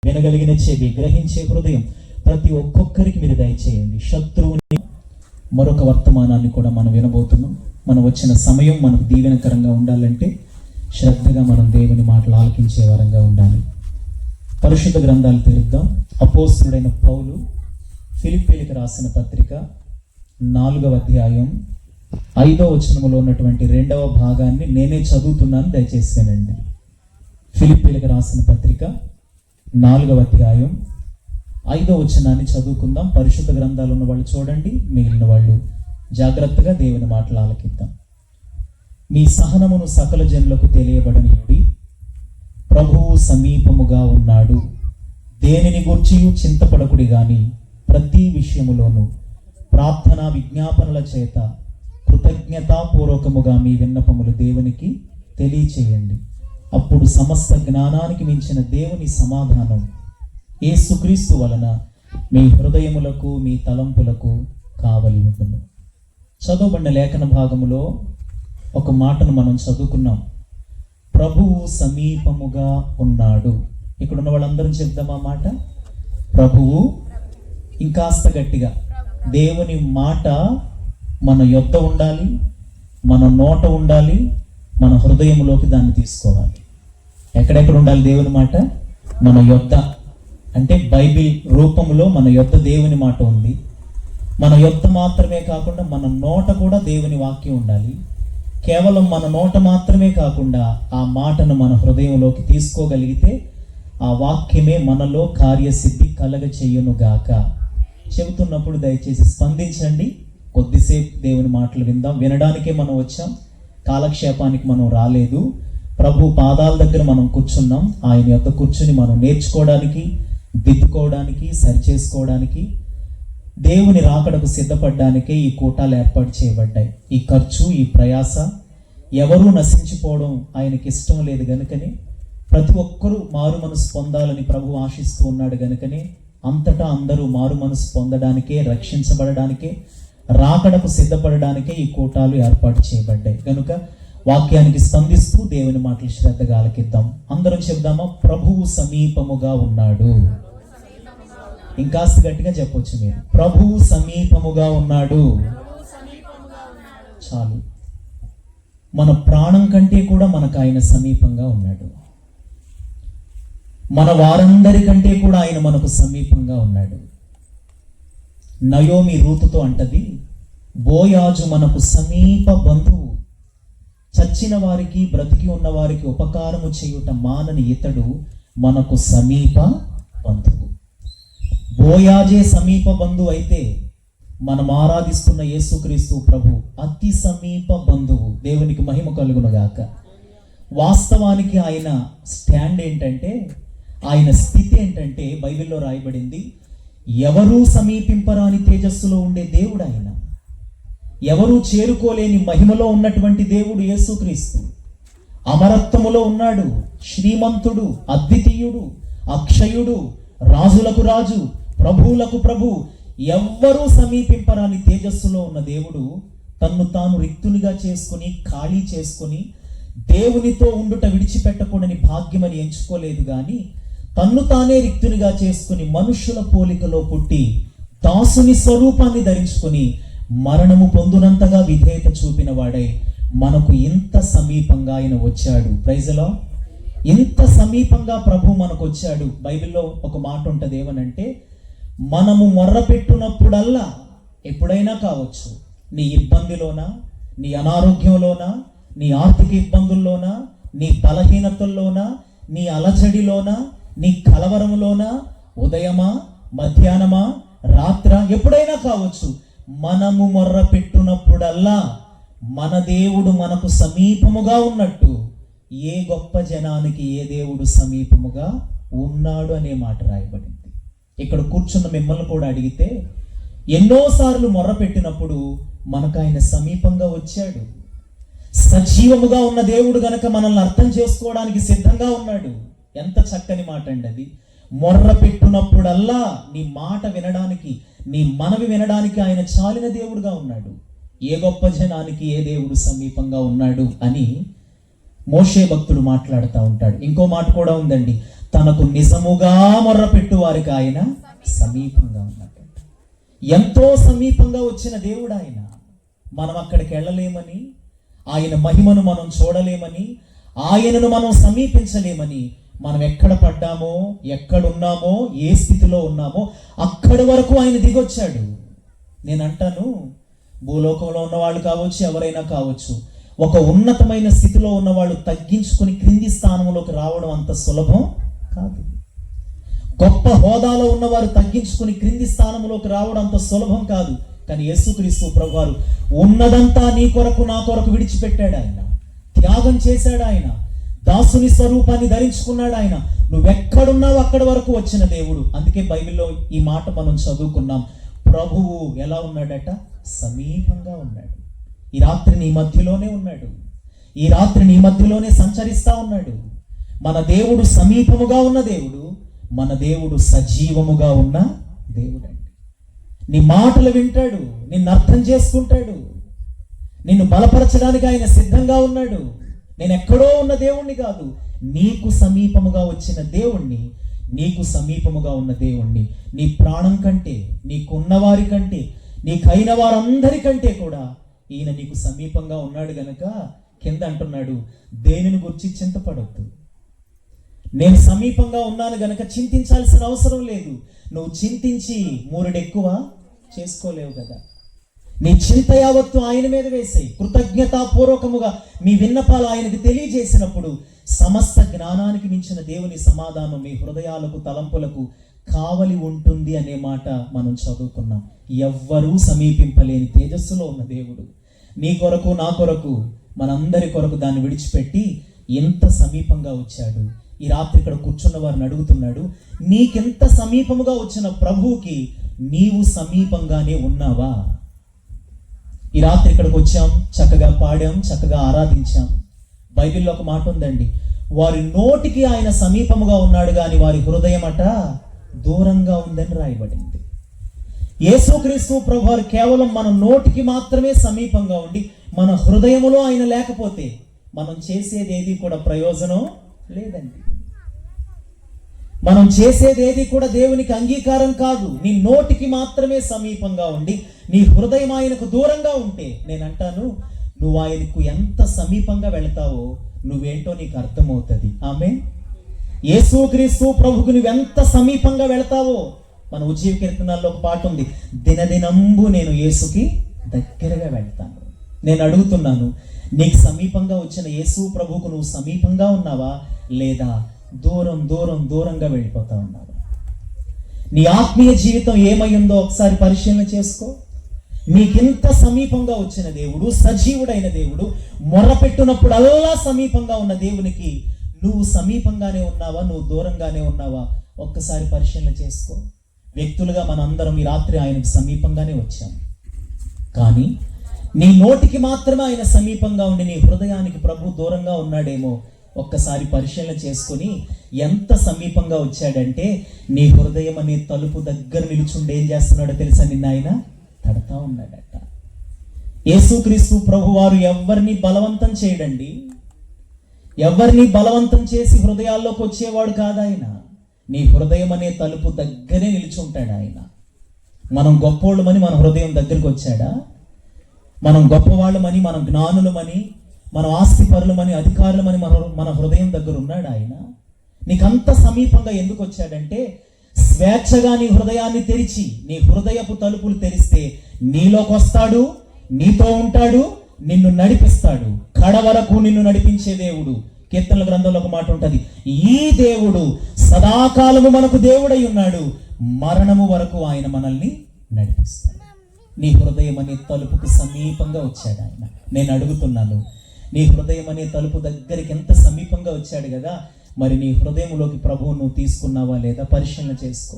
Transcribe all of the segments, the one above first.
వినగలిగిన చెవి, గ్రహించే హృదయం ప్రతి ఒక్కొక్కరికి మీరు దయచేయండి. శత్రువుని మరొక వర్తమానాన్ని కూడా మనం వినబోతున్నాం. మనం వచ్చిన సమయం మనకు దీవెనకరంగా ఉండాలంటే శ్రద్ధగా మనం దేవుని మాటలు ఆలకించే వారంగా ఉండాలి. పరిశుద్ధ గ్రంథాలు తెరుద్దాం. అపోస్తలుడైన పౌలు ఫిలిప్పీలకు రాసిన పత్రిక 4వ అధ్యాయం 5వ వచనములో ఉన్నటువంటి 2వ భాగాన్ని నేనే చదువుతున్నాను, దయచేసి వినండి. ఫిలిప్పీలకు రాసిన పత్రిక 4వ అధ్యాయం 5వ వచనాన్ని చదువుకుందాం. పరిశుద్ధ గ్రంథాలు ఉన్న వాళ్ళు చూడండి, మిగిలిన వాళ్ళు జాగ్రత్తగా దేవుని మాటలు ఆలకిద్దాం. మీ సహనమును సకల జనులకు తెలియబడనియుడి, ప్రభువు సమీపముగా ఉన్నాడు. దేనిని గూర్చియు చింతపడకుడి గాని ప్రతి విషయములోను ప్రార్థన విజ్ఞాపనల చేత కృతజ్ఞతాపూర్వకముగా మీ విన్నపములు దేవునికి తెలియచేయండి. అప్పుడు సమస్త జ్ఞానానికి మించిన దేవుని సమాధానం యేసుక్రీస్తు వలన మీ హృదయములకు మీ తలంపులకు కావలి ఉండును. చదవబడిన లేఖన భాగములో ఒక మాటను మనం చదువుకున్నాం. ప్రభువు సమీపముగా ఉన్నాడు. ఇక్కడ ఉన్న వాళ్ళందరూ చెప్దాం ఆ మాట. ప్రభువు, ఇంకాస్త గట్టిగా, దేవుని మాట మన యొద్ద ఉండాలి, మన నోట ఉండాలి, మన హృదయంలోకి దాన్ని తీసుకోవాలి. ఎక్కడెక్కడ ఉండాలి దేవుని మాట? మన యొద్ద అంటే బైబిల్ రూపంలో మన యొద్ద దేవుని మాట ఉంది. మన యొద్ద మాత్రమే కాకుండా మన నోట కూడా దేవుని వాక్యం ఉండాలి. కేవలం మన నోట మాత్రమే కాకుండా ఆ మాటను మన హృదయంలోకి తీసుకోగలిగితే ఆ వాక్యమే మనలో కార్యసిద్ధి కలగ చెయ్యునుగాక. చెబుతున్నప్పుడు దయచేసి స్పందించండి. కొద్దిసేపు దేవుని మాటలు విందాం. వినడానికే మనం వచ్చాం, కాలక్షేపానికి మనం రాలేదు. ప్రభు పాదాల దగ్గర మనం కూర్చున్నాం. ఆయన యొక్క కూర్చుని మనం నేర్చుకోవడానికి, దిద్దుకోవడానికి, సరిచేసుకోవడానికి, దేవుని రాకడకు సిద్ధపడడానికే ఈ కూటాలు ఏర్పాటు చేయబడ్డాయి. ఈ ఖర్చు, ఈ ప్రయాస ఎవరూ నశించిపోవడం ఆయనకి ఇష్టం లేదు గనుకనే, ప్రతి ఒక్కరూ మారు మనసు పొందాలని ప్రభు ఆశిస్తూ ఉన్నాడు గనుకనే, అంతటా అందరూ మారు మనసు పొందడానికే, రక్షించబడడానికే, రాకడకు సిద్ధపడడానికే ఈ కూటాలు ఏర్పాటు చేయబడ్డాయి. కనుక వాక్యానికి స్పందిస్తూ దేవుని మాటలు శ్రద్ధగా ఆలకిద్దాం. అందరం చెప్దామా? ప్రభువు సమీపముగా ఉన్నాడు. ఇంకాస్త గట్టిగా చెప్పొచ్చు మీరు. ప్రభువు సమీపముగా ఉన్నాడు. చాలు. మన ప్రాణం కంటే కూడా మనకు ఆయన సమీపంగా ఉన్నాడు. మన వారందరికంటే కూడా ఆయన మనకు సమీపంగా ఉన్నాడు. నయోమి రూతుతో అంటది, బోయాజు మనకు సమీప బంధువు. చచ్చిన వారికి, బ్రతికి ఉన్న వారికి ఉపకారము చేయుట మానని ఇతడు మనకు సమీప బంధువు. బోయాజే సమీప బంధువు అయితే మనం ఆరాధిస్తున్న యేసుక్రీస్తు ప్రభు అతి సమీప బంధువు. దేవునికి మహిమ కలుగునుగాక. వాస్తవానికి ఆయన స్టాండ్ ఏంటంటే, ఆయన స్థితి ఏంటంటే, బైబిల్లో రాయబడింది, ఎవరూ సమీపింపరాని తేజస్సులో ఉండే దేవుడు ఆయన. ఎవరూ చేరుకోలేని మహిమలో ఉన్నటువంటి దేవుడు యేసుక్రీస్తు. అమరత్వములో ఉన్నాడు. శ్రీమంతుడు, అద్వితీయుడు, అక్షయుడు, రాజులకు రాజు, ప్రభువులకు ప్రభు. ఎవ్వరూ సమీపింపరాని తేజస్సులో ఉన్న దేవుడు తన్ను తాను రిక్తునిగా చేసుకుని, ఖాళీ చేసుకుని, దేవునితో ఉండుట విడిచిపెట్టకూడని భాగ్యమని ఎంచుకోలేదు కానీ తన్ను తానే రిక్తునిగా చేసుకుని మనుష్యుల పోలికలో పుట్టి దాసుని స్వరూపాన్ని ధరించుకుని మరణము పొందునంతగా విధేయత చూపిన వాడై మనకు ఇంత సమీపంగా ఆయన వచ్చాడు. Praise the lord. ఇంత సమీపంగా ప్రభు మనకు వచ్చాడు. బైబిల్లో ఒక మాట ఉంటుంది, ఏమనంటే, మనము మొర్ర పెట్టునప్పుడల్లా, ఎప్పుడైనా కావచ్చు, నీ ఇబ్బందిలోనా, నీ అనారోగ్యంలోనా, నీ ఆర్థిక ఇబ్బందుల్లోనా, నీ బలహీనతల్లోనా, నీ అలజడిలోనా, నీ కలవరంలోనా, ఉదయమా, మధ్యాహ్నమా, రాత్ర, ఎప్పుడైనా కావచ్చు, మనము మొర్ర పెట్టునప్పుడల్లా మన దేవుడు మనకు సమీపముగా ఉన్నట్టు ఏ గొప్ప జనానికి ఏ దేవుడు సమీపముగా ఉన్నాడు అనే మాట రాయబడింది. ఇక్కడ కూర్చున్న మిమ్మల్ని కూడా అడిగితే, ఎన్నోసార్లు మొర్ర పెట్టినప్పుడు మనకు ఆయన సమీపంగా వచ్చాడు. సజీవముగా ఉన్న దేవుడు గనక మనల్ని అర్థం చేసుకోవడానికి సిద్ధంగా ఉన్నాడు. ఎంత చక్కని మాట అండి అది. మొర్ర పెట్టునప్పుడల్లా నీ మాట వినడానికి, నీ మనవి వినడానికి ఆయన చాలిన దేవుడుగా ఉన్నాడు. ఏ గొప్ప జనానికి ఏ దేవుడు సమీపంగా ఉన్నాడు అని మోషే భక్తుడు మాట్లాడుతూ ఉంటాడు. ఇంకో మాట కూడా ఉందండి, తనకు నిజముగా మొర్రపెట్టు వారికి ఆయన సమీపంగా ఉన్నట్టు. ఎంతో సమీపంగా వచ్చిన దేవుడు ఆయన. మనం అక్కడికి వెళ్ళలేమని, ఆయన మహిమను మనం చూడలేమని, ఆయనను మనం సమీపించలేమని, మనం ఎక్కడ పడ్డామో, ఎక్కడున్నామో, ఏ స్థితిలో ఉన్నామో అక్కడి వరకు ఆయన దిగొచ్చాడు. నేను అంటాను, భూలోకంలో ఉన్నవాళ్ళు కావచ్చు, ఎవరైనా కావచ్చు, ఒక ఉన్నతమైన స్థితిలో ఉన్నవాళ్ళు తగ్గించుకుని క్రింది స్థానంలోకి రావడం అంత సులభం కాదు. గొప్ప హోదాలో ఉన్నవారు తగ్గించుకుని క్రింది స్థానంలోకి రావడం అంత సులభం కాదు. కానీ యేసుక్రీస్తు ప్రభువారు ఉన్నదంతా నీ కొరకు నా కొరకు విడిచిపెట్టాడు. ఆయన త్యాగం చేశాడు. ఆయన దాసుని స్వరూపాన్ని ధరించుకున్నాడు. ఆయన నువ్వెక్కడున్నావు అక్కడి వరకు వచ్చిన దేవుడు. అందుకే బైబిల్లో ఈ మాట మనం చదువుకున్నాం. ప్రభువు ఎలా ఉన్నాడట? సమీపంగా ఉన్నాడు. ఈ రాత్రి నీ మధ్యలోనే ఉన్నాడు. ఈ రాత్రి నీ మధ్యలోనే సంచరిస్తా ఉన్నాడు. మన దేవుడు సమీపముగా ఉన్న దేవుడు. మన దేవుడు సజీవముగా ఉన్న దేవుడు అండి. నీ మాటలు వింటాడు, నిన్ను అర్థం చేసుకుంటాడు, నిన్ను బలపరచడానికి ఆయన సిద్ధంగా ఉన్నాడు. నేను ఎక్కడో ఉన్న దేవుణ్ణి కాదు, నీకు సమీపముగా వచ్చిన దేవుణ్ణి, నీకు సమీపముగా ఉన్న దేవుణ్ణి. నీ ప్రాణం కంటే, నీకున్న వారి కంటే, నీకైన వారందరికంటే కూడా ఈయన నీకు సమీపంగా ఉన్నాడు గనక కింద అంటున్నాడు, దేనిని గురించి చింతపడొద్దు. నేను సమీపంగా ఉన్నాను గనక చింతించాల్సిన అవసరం లేదు. నువ్వు చింతించి మూరెడెక్కువ చేసుకోలేవు కదా. నీ చింత యావత్తు ఆయన మీద వేసేయి. కృతజ్ఞతాపూర్వకముగా మీ విన్నపాలు ఆయనకు తెలియజేసినప్పుడు సమస్త జ్ఞానానికి మించిన దేవుని సమాధానం మీ హృదయాలకు, తలంపులకు కావలి ఉంటుంది అనే మాట మనం చదువుకున్నాం. ఎవ్వరూ సమీపింపలేని తేజస్సులో ఉన్న దేవుడు నీ కొరకు, నా కొరకు, మనందరి కొరకు దాన్ని విడిచిపెట్టి ఎంత సమీపంగా వచ్చాడు. ఈ రాత్రి ఇక్కడ కూర్చున్న వారిని అడుగుతున్నాడు, నీకెంత సమీపముగా వచ్చిన ప్రభువుకి నీవు సమీపంగానే ఉన్నావా? ఈ రాత్రి ఇక్కడికి వచ్చాం, చక్కగా పాడాం, చక్కగా ఆరాధించాం. బైబిల్లో ఒక మాట ఉందండి, వారి నోటికి ఆయన సమీపముగా ఉన్నాడు కానీ వారి హృదయం అట దూరంగా ఉందని రాయబడింది. యేసుక్రీస్తు ప్రభువారు కేవలం మన నోటికి మాత్రమే సమీపంగా ఉండి మన హృదయములో ఆయన లేకపోతే మనం చేసేది ఏది కూడా ప్రయోజనం లేదండి. మనం చేసేది ఏది కూడా దేవునికి అంగీకారం కాదు. నీ నోటికి మాత్రమే సమీపంగా ఉండి నీ హృదయం ఆయనకు దూరంగా ఉంటే నేను అంటాను, నువ్వు ఆయనకు ఎంత సమీపంగా వెళతావో నువ్వేంటో నీకు అర్థమవుతుంది. ఆమె యేసుక్రీస్తు ప్రభుకు నువ్వెంత సమీపంగా వెళతావో, మన ఉజ్జీవ కీర్తనాల్లో ఒక పాట ఉంది, దినదినంబు నేను యేసుకి దగ్గరగా వెళ్తాను. నేను అడుగుతున్నాను, నీకు సమీపంగా వచ్చిన యేసు ప్రభుకు నువ్వు సమీపంగా ఉన్నావా, లేదా దూరం దూరం దూరంగా వెళ్ళిపోతా ఉన్నావా? నీ ఆత్మీయ జీవితం ఏమైందో ఒకసారి పరిశీలన చేసుకో. నీకింత సమీపంగా వచ్చిన దేవుడు, సజీవుడైన దేవుడు, మొరపెట్టునప్పుడల్లా సమీపంగా ఉన్న దేవునికి నువ్వు సమీపంగానే ఉన్నావా, నువ్వు దూరంగానే ఉన్నావా? ఒక్కసారి పరిశీలన చేసుకో. వ్యక్తులుగా మనందరం ఈ రాత్రి ఆయనకు సమీపంగానే వచ్చాం. కానీ నీ నోటికి మాత్రమే ఆయన సమీపంగా ఉండి నీ హృదయానికి ప్రభు దూరంగా ఉన్నాడేమో ఒక్కసారి పరిశీలన చేసుకొని ఎంత సమీపంగా వచ్చాడంటే నీ హృదయం అనే తలుపు దగ్గర నిలుచుండి ఏం చేస్తున్నాడో తెలుసా? నిన్న ఆయన తడతా ఉన్నాడట. యేసుక్రీస్తు ప్రభు వారు ఎవరిని బలవంతం చేయడండి. ఎవరిని బలవంతం చేసి హృదయాల్లోకి వచ్చేవాడు కాదు ఆయన. నీ హృదయం అనే తలుపు దగ్గరే నిలుచుంటాడు ఆయన. మనం గొప్పోళ్ళమని మన హృదయం దగ్గరికి వచ్చాడా? మనం గొప్పవాళ్ళమని, మనం జ్ఞానులమని, మనం ఆస్తి పరులమని, అధికారులమని మన హృదయం దగ్గర ఉన్నాడు ఆయన. నీకంత సమీపంగా ఎందుకు వచ్చాడంటే స్వేచ్ఛగా నీ హృదయాన్ని తెరిచి, నీ హృదయపు తలుపులు తెరిస్తే నీలోకి వస్తాడు, నీతో ఉంటాడు, నిన్ను నడిపిస్తాడు. కడ వరకు నిన్ను నడిపించే దేవుడు. కీర్తనల గ్రంథంలో ఒక మాట ఉంటుంది, ఈ దేవుడు సదాకాలము మనకు దేవుడై ఉన్నాడు, మరణము వరకు ఆయన మనల్ని నడిపిస్తాడు. నీ హృదయం అనే తలుపుకు సమీపంగా వచ్చాడు ఆయన. నేను అడుగుతున్నాను, నీ హృదయం అనే తలుపు దగ్గరికి ఎంత సమీపంగా వచ్చాడు కదా, మరి నీ హృదయంలోకి ప్రభువు నువ్వు తీసుకున్నావా లేదా? పరిశీలన చేసుకో.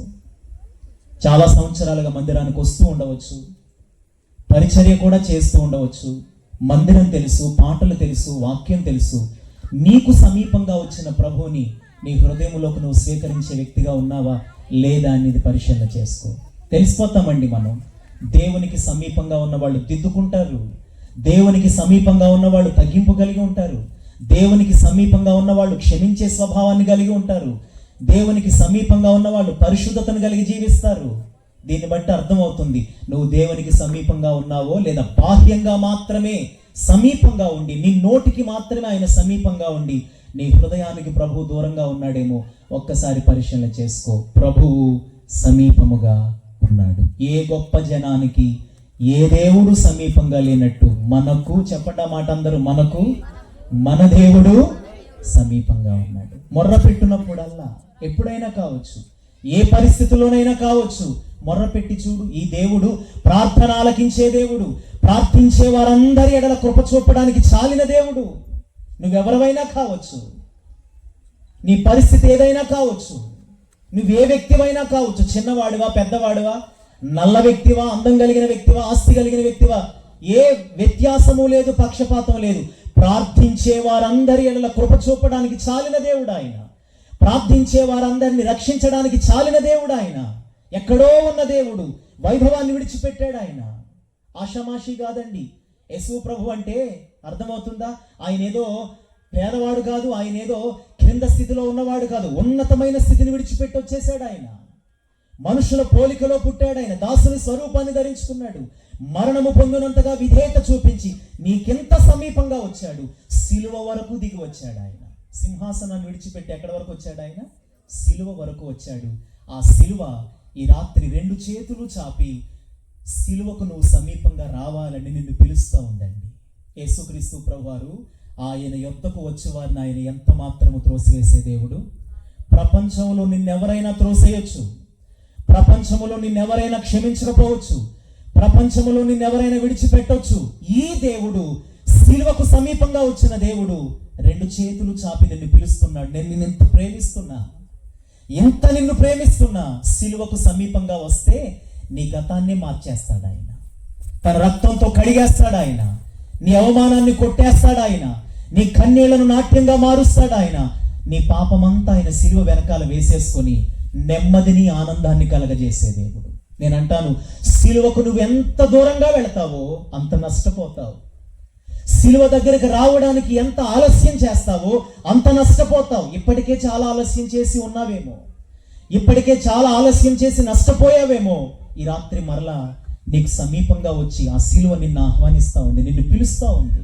చాలా సంవత్సరాలుగా మందిరానికి వస్తూ ఉండవచ్చు, పరిచర్య కూడా చేస్తూ ఉండవచ్చు, మందిరం తెలుసు, పాటలు తెలుసు, వాక్యం తెలుసు. నీకు సమీపంగా వచ్చిన ప్రభువుని నీ హృదయంలోకి నువ్వు స్వీకరించే వ్యక్తిగా ఉన్నావా లేదా అనేది పరిశీలన చేసుకో. తెలిసిపోతామండి మనం. దేవునికి సమీపంగా ఉన్న వాళ్ళు దిద్దుకుంటారు. దేవునికి సమీపంగా ఉన్న వాళ్ళు తగ్గింపు కలిగి ఉంటారు. దేవునికి సమీపంగా ఉన్న వాళ్ళు క్షమించే స్వభావాన్ని కలిగి ఉంటారు. దేవునికి సమీపంగా ఉన్నవాళ్ళు పరిశుద్ధతను కలిగి జీవిస్తారు. దీన్ని బట్టి అర్థమవుతుంది నువ్వు దేవునికి సమీపంగా ఉన్నావో లేదా బాహ్యంగా మాత్రమే సమీపంగా ఉండి, నీ నోటికి మాత్రమే ఆయన సమీపంగా ఉండి నీ హృదయానికి ప్రభువు దూరంగా ఉన్నాడేమో ఒక్కసారి పరిశీలన చేసుకో. ప్రభువు సమీపముగా ఉన్నాడు. ఏ గొప్ప జనానికి ఏ దేవుడు సమీపంగా లేనట్టు మనకు, చెప్పండి ఆ మాట అందరూ, మనకు మన దేవుడు సమీపంగా ఉన్నాడు. మొర్ర పెట్టినప్పుడల్లా, ఎప్పుడైనా కావచ్చు, ఏ పరిస్థితిలోనైనా కావచ్చు, మొర్ర పెట్టి చూడు. ఈ దేవుడు ప్రార్థన ఆలకించే దేవుడు, ప్రార్థించే వారందరి ఎడల కృప చూపడానికి చాలిన దేవుడు. నువ్వెవరైనా కావచ్చు, నీ పరిస్థితి ఏదైనా కావచ్చు, నువ్వే వ్యక్తివైనా కావచ్చు, చిన్నవాడివా పెద్దవాడివా, నల్ల వ్యక్తివా అందం కలిగిన వ్యక్తివా ఆస్తి కలిగిన వ్యక్తివా, ఏ వ్యత్యాసము లేదు, పక్షపాతం లేదు. ప్రార్థించే వారందరి ఎడల కృప చూపడానికి చాలిన దేవుడు ఆయన. ప్రార్థించే వారందరిని రక్షించడానికి చాలిన దేవుడు ఆయన. ఎక్కడో ఉన్న దేవుడు వైభవాన్ని విడిచిపెట్టాడు ఆయన. ఆషామాషి కాదండి. యేసు ప్రభు అంటే అర్థమవుతుందా? ఆయన ఏదో పేదవాడు కాదు, ఆయన ఏదో క్రింద స్థితిలో ఉన్నవాడు కాదు, ఉన్నతమైన స్థితిని విడిచిపెట్టి వచ్చేసాడు ఆయన. మనుషుల పోలికలో పుట్టాడు ఆయన, దాసుని స్వరూపాన్ని ధరించుకున్నాడు, మరణము పొందినంతగా విధేయత చూపించి నీకెంత సమీపంగా వచ్చాడు, సిలువ వరకు దిగి వచ్చాడు ఆయన. సింహాసనాన్ని విడిచిపెట్టి ఎక్కడి వరకు వచ్చాడు ఆయన? సిలువ వరకు వచ్చాడు. ఆ సిలువ ఈ రాత్రి రెండు చేతులు చాపి సిలువకు నువ్వు సమీపంగా రావాలని నిన్ను పిలుస్తూ ఉందండి. యేసుక్రీస్తు ప్రభువారు ఆయన యొద్దకు వచ్చేవారిని ఆయన ఎంత మాత్రము త్రోసివేసే దేవుడు. ప్రపంచంలో నిన్నెవరైనా త్రోసేయచ్చు, ప్రపంచంలో నిన్నెవరైనా క్షమించకపోవచ్చు, ప్రపంచంలో నిన్నెవరైనా విడిచిపెట్టవచ్చు. ఈ దేవుడు సిలువకు సమీపంగా వచ్చిన దేవుడు రెండు చేతులు చాపి నిన్ను పిలుస్తున్నాడు. నేను నిన్ను ఎంత ప్రేమిస్తున్నా, ఎంత నిన్ను ప్రేమిస్తున్నా. సిలువకు సమీపంగా వస్తే నీ గతాన్ని మార్చేస్తాడు ఆయన, తన రక్తంతో కడిగేస్తాడు ఆయన, నీ అవమానాన్ని కొట్టేస్తాడు ఆయన, నీ కన్నీళ్లను నాట్యంగా మారుస్తాడు ఆయన. నీ పాపమంతా ఆయన సిలువ వెనకాల వేసేసుకొని నెమ్మదిని ఆనందాన్ని కలగజేసే దేవుడు. నేను అంటాను, సిలువకు నువ్వు ఎంత దూరంగా వెళతావో అంత నష్టపోతావు. సిలువ దగ్గరికి రావడానికి ఎంత ఆలస్యం చేస్తావో అంత నష్టపోతావు. ఇప్పటికే చాలా ఆలస్యం చేసి ఉన్నావేమో, ఇప్పటికే చాలా ఆలస్యం చేసి నష్టపోయావేమో. ఈ రాత్రి మరలా నీకు సమీపంగా వచ్చి ఆ సిలువ నిన్ను ఆహ్వానిస్తూ ఉంది, నిన్ను పిలుస్తూ ఉంది,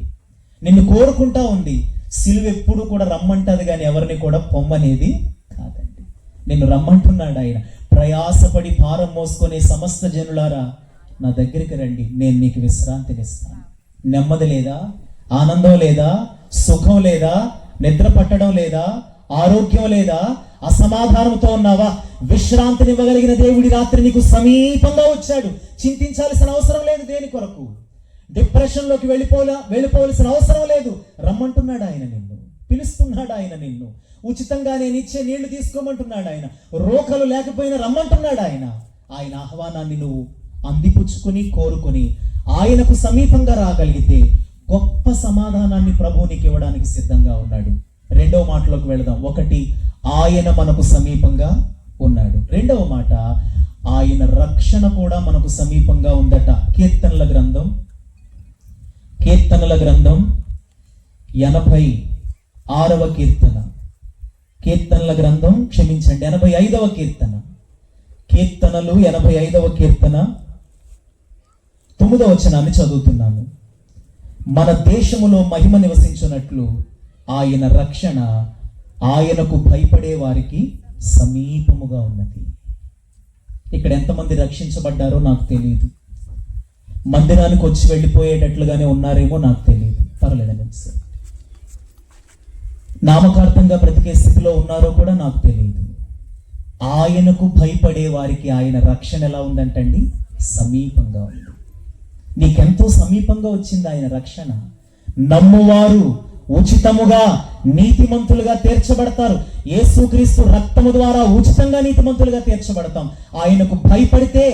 నిన్ను కోరుకుంటా ఉంది. సిలువ ఎప్పుడు కూడా రమ్మంటది కానీ ఎవరిని కూడా పొమ్మనేది కాదండి. నిన్ను రమ్మంటున్నాడు ఆయన. ప్రయాసపడి భారం మోసుకునే సమస్త జనులారా నా దగ్గరికి రండి, నేను నీకు విశ్రాంతినిస్తాను. నెమ్మది లేదా, ఆనందం లేదా, సుఖం లేదా, నిద్ర పట్టడం లేదా, ఆరోగ్యం లేదా, అసమాధానంతో ఉన్నావా? విశ్రాంతినివ్వగలిగిన దేవుడి రాత్రి నీకు సమీపంగా వచ్చాడు. చింతించాల్సిన అవసరం లేదు దేని కొరకు, డిప్రెషన్లోకి వెళ్ళిపోవలసిన అవసరం లేదు. రమ్మంటున్నాడు ఆయన నిన్ను, పిలుస్తున్నాడు ఆయన నిన్ను. ఉచితంగా నేను ఇచ్చే నీళ్లు తీసుకోమంటున్నాడు ఆయన. రోకలు లేకపోయినా రమ్మంటున్నాడు ఆయన. ఆయన ఆహ్వానాన్ని నువ్వు అందిపుచ్చుకుని కోరుకొని ఆయనకు సమీపంగా రాగలిగితే గొప్ప సమాధానాన్ని ప్రభువు నీకు ఇవ్వడానికి సిద్ధంగా ఉన్నాడు. రెండవ మాటలోకి వెళదాం. ఒకటి, ఆయన మనకు సమీపంగా ఉన్నాడు. రెండవ మాట, ఆయన రక్షణ కూడా మనకు సమీపంగా ఉందట. కీర్తనల గ్రంథం 86వ కీర్తన, కీర్తనల గ్రంథం 85వ కీర్తన, కీర్తనలు 85వ కీర్తన 9వ వచనాన్ని చదువుతున్నాను. మన దేశములో మహిమ నివసించున్నట్లు ఆయన రక్షణ ఆయనకు భయపడే వారికి సమీపముగా ఉన్నది. ఇక్కడ ఎంతమంది రక్షించబడ్డారో నాకు తెలియదు. మందిరానికి వచ్చి వెళ్ళిపోయేటట్లుగానే ఉన్నారేమో నాకు తెలియదు. పర్లేదండి, నామకార్థంగా బ్రతికే స్థితిలో ఉన్నారో కూడా నాకు తెలియదు. ఆయనకు భయపడే వారికి ఆయన రక్షణ ఎలా ఉందంటండి? సమీపంగా ఉంది. నీకెంతో సమీపంగా వచ్చింది ఆయన రక్షణ. నమ్మువారు ఉచితముగా నీతిమంతులుగా తీర్చబడతారు. యేసుక్రీస్తు రక్తము ద్వారా ఉచితంగా నీతిమంతులుగా తీర్చబడతాం. ఆయనకు భయపడితే,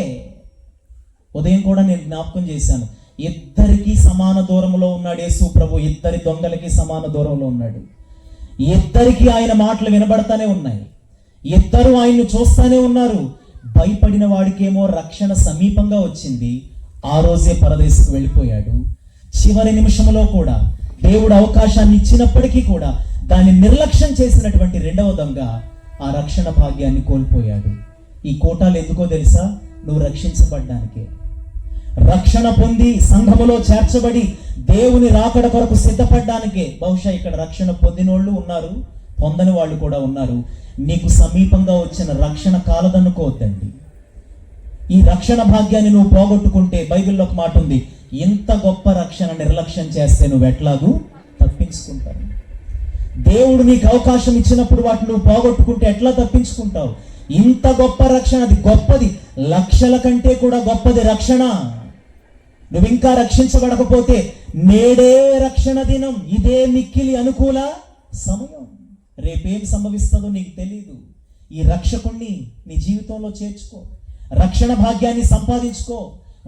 ఉదయం కూడా నేను జ్ఞాపకం చేశాను, ఇద్దరికి సమాన దూరంలో ఉన్నాడు యేసు ప్రభు. ఇద్దరి దొంగలకి సమాన దూరంలో ఉన్నాడు. ఇద్దరికి ఆయన మాటలు వినబడతానే ఉన్నాయి, ఇద్దరు ఆయన్ను చూస్తానే ఉన్నారు. భయపడిన వాడికేమో రక్షణ సమీపంగా వచ్చింది, ఆ రోజే పరదేశకు వెళ్ళిపోయాడు. చివరి నిమిషంలో కూడా దేవుడు అవకాశాన్ని ఇచ్చినప్పటికీ కూడా దాన్ని నిర్లక్ష్యం చేసినటువంటి రెండవ దొంగ ఆ రక్షణ భాగ్యాన్ని కోల్పోయాడు. ఈ కోటాలు ఎందుకో తెలుసా? నువ్వు రక్షించబడ్డానికే. రక్షణ పొంది సంఘములో చేర్చబడి దేవుని రాకడ కొరకు సిద్ధపడ్డానికే. బహుశా ఇక్కడ రక్షణ పొందినోళ్ళు ఉన్నారు, పొందని వాళ్ళు కూడా ఉన్నారు. నీకు సమీపంగా వచ్చిన రక్షణ కాలదనుకోవద్దండి. ఈ రక్షణ భాగ్యాన్ని నువ్వు పోగొట్టుకుంటే, బైబిల్లో ఒక మాట ఉంది, ఇంత గొప్ప రక్షణ నిర్లక్ష్యం చేస్తే నువ్వు ఎట్లాగూ తప్పించుకుంటావు. దేవుడు నీకు అవకాశం ఇచ్చినప్పుడు వాటిని నువ్వు పోగొట్టుకుంటే ఎట్లా తప్పించుకుంటావు? ఇంత గొప్ప రక్షణ, అది గొప్పది, లక్షల కంటే కూడా గొప్పది రక్షణ. నువ్వు ఇంకా రక్షించబడకపోతే నేడే రక్షణ దినం, ఇదే మిక్కిలి అనుకూల సమయం. రేపేం సంభవిస్తుందో నీకు తెలీదు. ఈ రక్షకుణ్ణి నీ జీవితంలో చేర్చుకో, రక్షణ భాగ్యాన్ని సంపాదించుకో.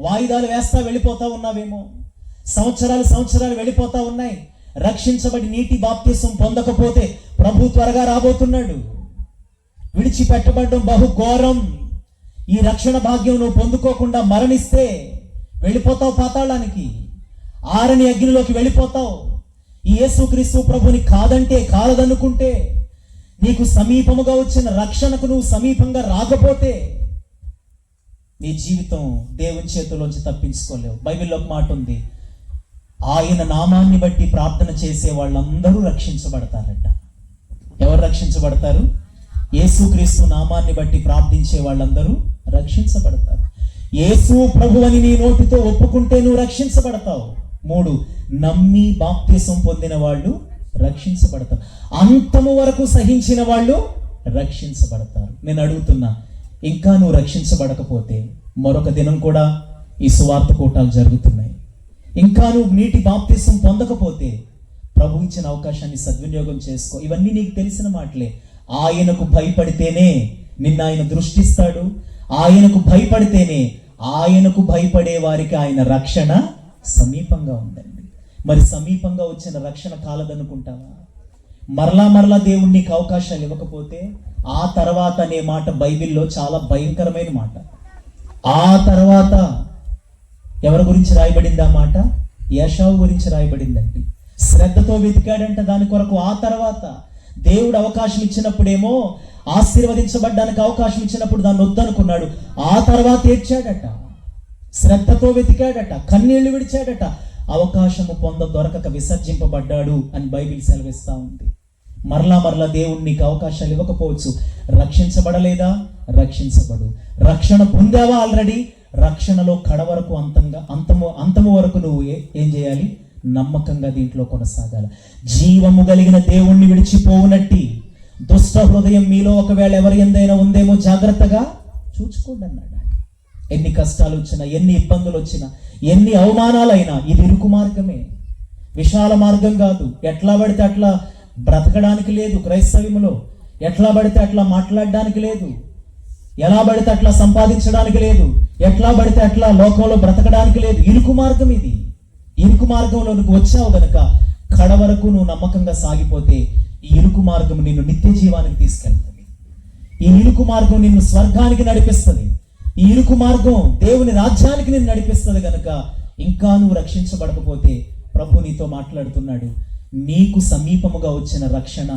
వాయిదాలు వేస్తా వెళ్ళిపోతా ఉన్నావేమో, సంవత్సరాలు వెళ్ళిపోతా ఉన్నాయి. రక్షించబడి నీటి బాప్తిసం పొందకపోతే ప్రభు త్వరగా రాబోతున్నాడు. విడిచిపెట్టబడడం బహు ఘోరం. ఈ రక్షణ భాగ్యం నువ్వు పొందుకోకుండా మరణిస్తే వెళ్ళిపోతావు పాతాళానికి, ఆరని అగ్నిలోకి వెళ్ళిపోతావు. ఈ యేసుక్రీస్తు ప్రభుని కాదనుకుంటే, నీకు సమీపముగా వచ్చిన రక్షణకు నువ్వు సమీపంగా రాకపోతే నీ జీవితం దేవుని చేతుల్లోంచి తప్పించుకోలేవు. బైబిల్లో ఒక మాట ఉంది, ఆయన నామాన్ని బట్టి ప్రార్థన చేసే వాళ్ళందరూ రక్షించబడతారట. ఎవరు రక్షించబడతారు? యేసుక్రీస్తు నామాన్ని బట్టి ప్రార్థించే వాళ్ళందరూ రక్షించబడతారు. యేసు ప్రభు అని నీ నోటితో ఒప్పుకుంటే నువ్వు రక్షించబడతావు. 3, నమ్మి బాప్తిసం పొందిన వాళ్ళు రక్షించబడతారు. అంతము వరకు సహించిన వాళ్ళు రక్షించబడతారు. నేను అడుగుతున్నా, ఇంకా నువ్వు రక్షించబడకపోతే, మరొక దినం కూడా ఈ సువార్త కూటాలు జరుగుతున్నాయి, ఇంకా నువ్వు నీటి బాప్తిసం పొందకపోతే ప్రభు ఇచ్చిన అవకాశాన్ని సద్వినియోగం చేసుకో. ఇవన్నీ నీకు తెలిసిన మాటలే. ఆయనకు భయపడితేనే నిన్ను ఆయన దృష్టిస్తాడు. ఆయనకు భయపడితేనే, ఆయనకు భయపడే వారికి ఆయన రక్షణ సమీపంగా ఉందండి. మరి సమీపంగా వచ్చిన రక్షణ కాలదనుకుంటావా? మరలా దేవుడు నీకు అవకాశాలు ఇవ్వకపోతే ఆ తర్వాత అనే మాట బైబిల్లో చాలా భయంకరమైన మాట. ఆ తర్వాత ఎవరి గురించి రాయబడింది ఆ మాట? ఏశావు గురించి రాయబడిందండి. శ్రద్ధతో వెతికాడంట దాని కొరకు. ఆ తర్వాత దేవుడు అవకాశం ఇచ్చినప్పుడేమో, ఆశీర్వదించబడ్డానికి అవకాశం ఇచ్చినప్పుడు దాన్ని వద్దనుకున్నాడు. ఆ తర్వాత ఏడ్చాడట, శ్రద్ధతో వెతికాడట, కన్నీళ్లు విడిచాడట. అవకాశము దొరకక విసర్జింపబడ్డాడు అని బైబిల్ సెలవిస్తా ఉంది. మరలా దేవుడు నీకు అవకాశాలు ఇవ్వకపోవచ్చు. రక్షించబడలేదా? రక్షించబడు. రక్షణ పొందావా ఆల్రెడీ? రక్షణలో కడ వరకు అంతము వరకు నువ్వు ఏం చేయాలి? నమ్మకంగా దీంట్లో కొనసాగాలి. జీవము కలిగిన దేవుణ్ణి విడిచిపోవునట్టి దుష్ట హృదయం మీలో ఒకవేళ ఎవరి ఎందైనా ఉందేమో జాగ్రత్తగా చూచుకోండి అన్నాడు. ఎన్ని కష్టాలు వచ్చినా, ఎన్ని ఇబ్బందులు వచ్చినా, ఎన్ని అవమానాలైనా ఇది ఇరుకు మార్గమే, విశాల మార్గం కాదు. ఎట్లా పడితే అట్లా బ్రతకడానికి లేదు క్రైస్తవ్యంలో. ఎట్లా పడితే అట్లా మాట్లాడడానికి లేదు, ఎలా పడితే అట్లా సంపాదించడానికి లేదు, ఎట్లా పడితే అట్లా లోకంలో బ్రతకడానికి లేదు. ఇరుకు మార్గం ఇది. ఇరుకు మార్గంలో నువ్వు వచ్చావు గనక కడ వరకు నువ్వు నమ్మకంగా సాగిపోతే ఈ ఇరుకు మార్గం నిన్ను నిత్య జీవానికి తీసుకెళ్తుంది. ఈ ఇరుకు మార్గం నిన్ను స్వర్గానికి నడిపిస్తుంది. ఈ ఇరుకు మార్గం దేవుని రాజ్యానికి నిన్ను నడిపిస్తుంది గనక ఇంకా నువ్వు రక్షించబడకపోతే ప్రభు నీతో మాట్లాడుతున్నాడు. నీకు సమీపముగా వచ్చిన రక్షణ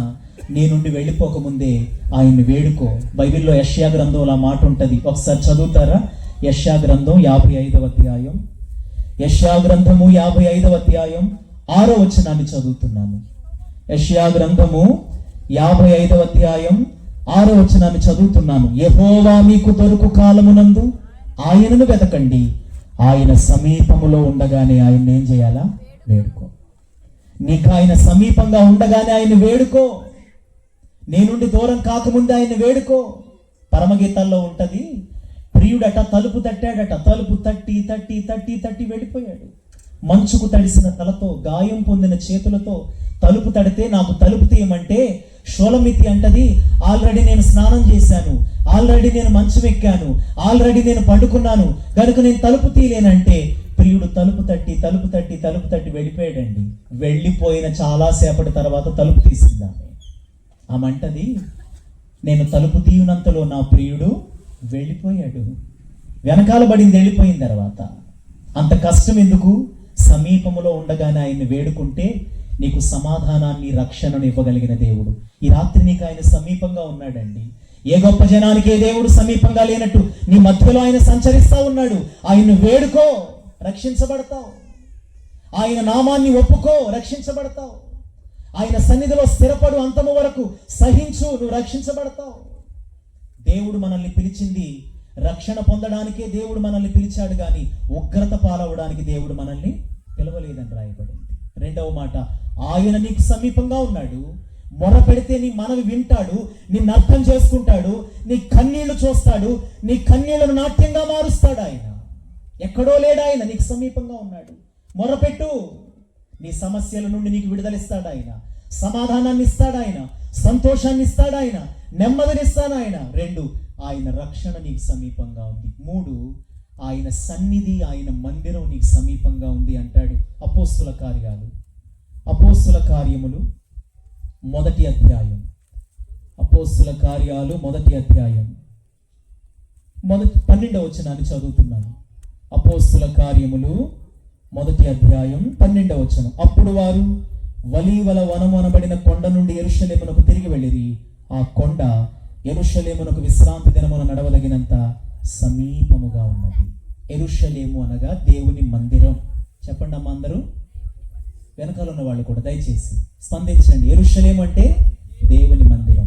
నీ నుండి వెళ్ళిపోకముందే ఆయన్ని వేడుకో. బైబిల్లో యెషయా గ్రంథంలో ఆ మాట ఉంటుంది. ఒకసారి చదువుతారా? యెషయా గ్రంథం 55వ అధ్యాయం. యెషయా గ్రంథము 55వ అధ్యాయం 6వ వచనాన్ని చదువుతున్నాను. యెషయా గ్రంథము 55వ అధ్యాయం 6వ వచనాన్ని చదువుతున్నాను. యెహోవా మీకు దొరుకు కాలమునందు ఆయనను వెతకండి, ఆయన సమీపములో ఉండగానే ఆయన ఏం చేయాలా? వేడుకో. నీకు ఆయన సమీపంగా ఉండగానే ఆయన వేడుకో. నీ నుండి దూరం కాకముందే ఆయన వేడుకో. పరమగీతాల్లో ఉంటది, ప్రియుడట తలుపు తట్టాడట, తలుపు తట్టి తట్టి తట్టి తట్టి వెళ్ళిపోయాడు. మంచుకు తడిసిన తలతో, గాయం పొందిన చేతులతో తలుపు తడితే నాకు తలుపు తీయమంటే షోలమితి అంటది, ఆల్రెడీ నేను స్నానం చేశాను, ఆల్రెడీ నేను మంచం ఎక్కాను, ఆల్రెడీ నేను పండుకున్నాను కనుక నేను తలుపు తీయలేనంటే ప్రియుడు తలుపు తట్టి తలుపు తట్టి తలుపు తట్టి వెళ్ళిపోయాడండి. వెళ్ళిపోయిన చాలా సేపటి తర్వాత తలుపు తీసిందామె. ఆమంటది, నేను తలుపు తీయునంతలో నా ప్రియుడు వెళ్ళిపోయాడు. వెనకాల పడింది వెళ్ళిపోయిన తర్వాత. అంత కష్టం ఎందుకు? సమీపములో ఉండగానే ఆయన్ని వేడుకుంటే నీకు సమాధానాన్ని, రక్షణను ఇవ్వగలిగిన దేవుడు. ఈ రాత్రి నీకు ఆయన సమీపంగా ఉన్నాడండి. ఏ గొప్ప జనానికి ఏ దేవుడు సమీపంగా లేనట్టు నీ మధ్యలో ఆయన సంచరిస్తా ఉన్నాడు. ఆయన్ను వేడుకో, రక్షించబడతావు. ఆయన నామాన్ని ఒప్పుకో, రక్షించబడతావు. ఆయన సన్నిధిలో స్థిరపడు, అంతము వరకు సహించు, నువ్వు రక్షించబడతావు. దేవుడు మనల్ని పిలిచింది రక్షణ పొందడానికే దేవుడు మనల్ని పిలిచాడు, కానీ ఉగ్రత పాలవడానికి దేవుడు మనల్ని పిలవలేదని రాయబడింది. రెండవ మాట, ఆయన నీకు సమీపంగా ఉన్నాడు. మొర పెడితే నీ మనవి వింటాడు, నిన్ను అర్థం చేసుకుంటాడు, నీ కన్నీళ్లు చూస్తాడు, నీ కన్నీళ్లను నాట్యంగా మారుస్తాడు. ఆయన ఎక్కడో లేడు, ఆయన నీకు సమీపంగా ఉన్నాడు. మొరపెట్టు, నీ సమస్యల నుండి నీకు విడుదలిస్తాడు ఆయన, సమాధానాన్ని ఇస్తాడు ఆయన, సంతోషాన్ని ఇస్తాడు ఆయన, నెమ్మదినిస్తాడు ఆయన. 2, ఆయన రక్షణ నీకు సమీపంగా ఉంది. 3, ఆయన సన్నిధి, ఆయన మందిరం నీకు సమీపంగా ఉంది అంటాడు. అపోస్తుల కార్యములు 1వ అధ్యాయం. అపోస్తుల కార్యాలు 1వ అధ్యాయం 12వ వచనాన్ని చదువుతున్నాను. అపోస్తుల కార్యములు 1వ అధ్యాయం 12వ వచనం. అప్పుడు వారు ఒలీవల వనము అనబడిన కొండ నుండి యెరూషలేమునకు తిరిగి వెళ్ళిరి. ఆ కొండ యెరూషలేమునకు విశ్రాంతి దినమున నడవదగినంత సమీపముగా ఉన్నది. యెరూషలేము అనగా దేవుని మందిరం. చెప్పండి అమ్మ అందరూ, వెనకాల ఉన్న వాళ్ళు కూడా దయచేసి స్పందించండి. యెరూషలేము అంటే దేవుని మందిరం.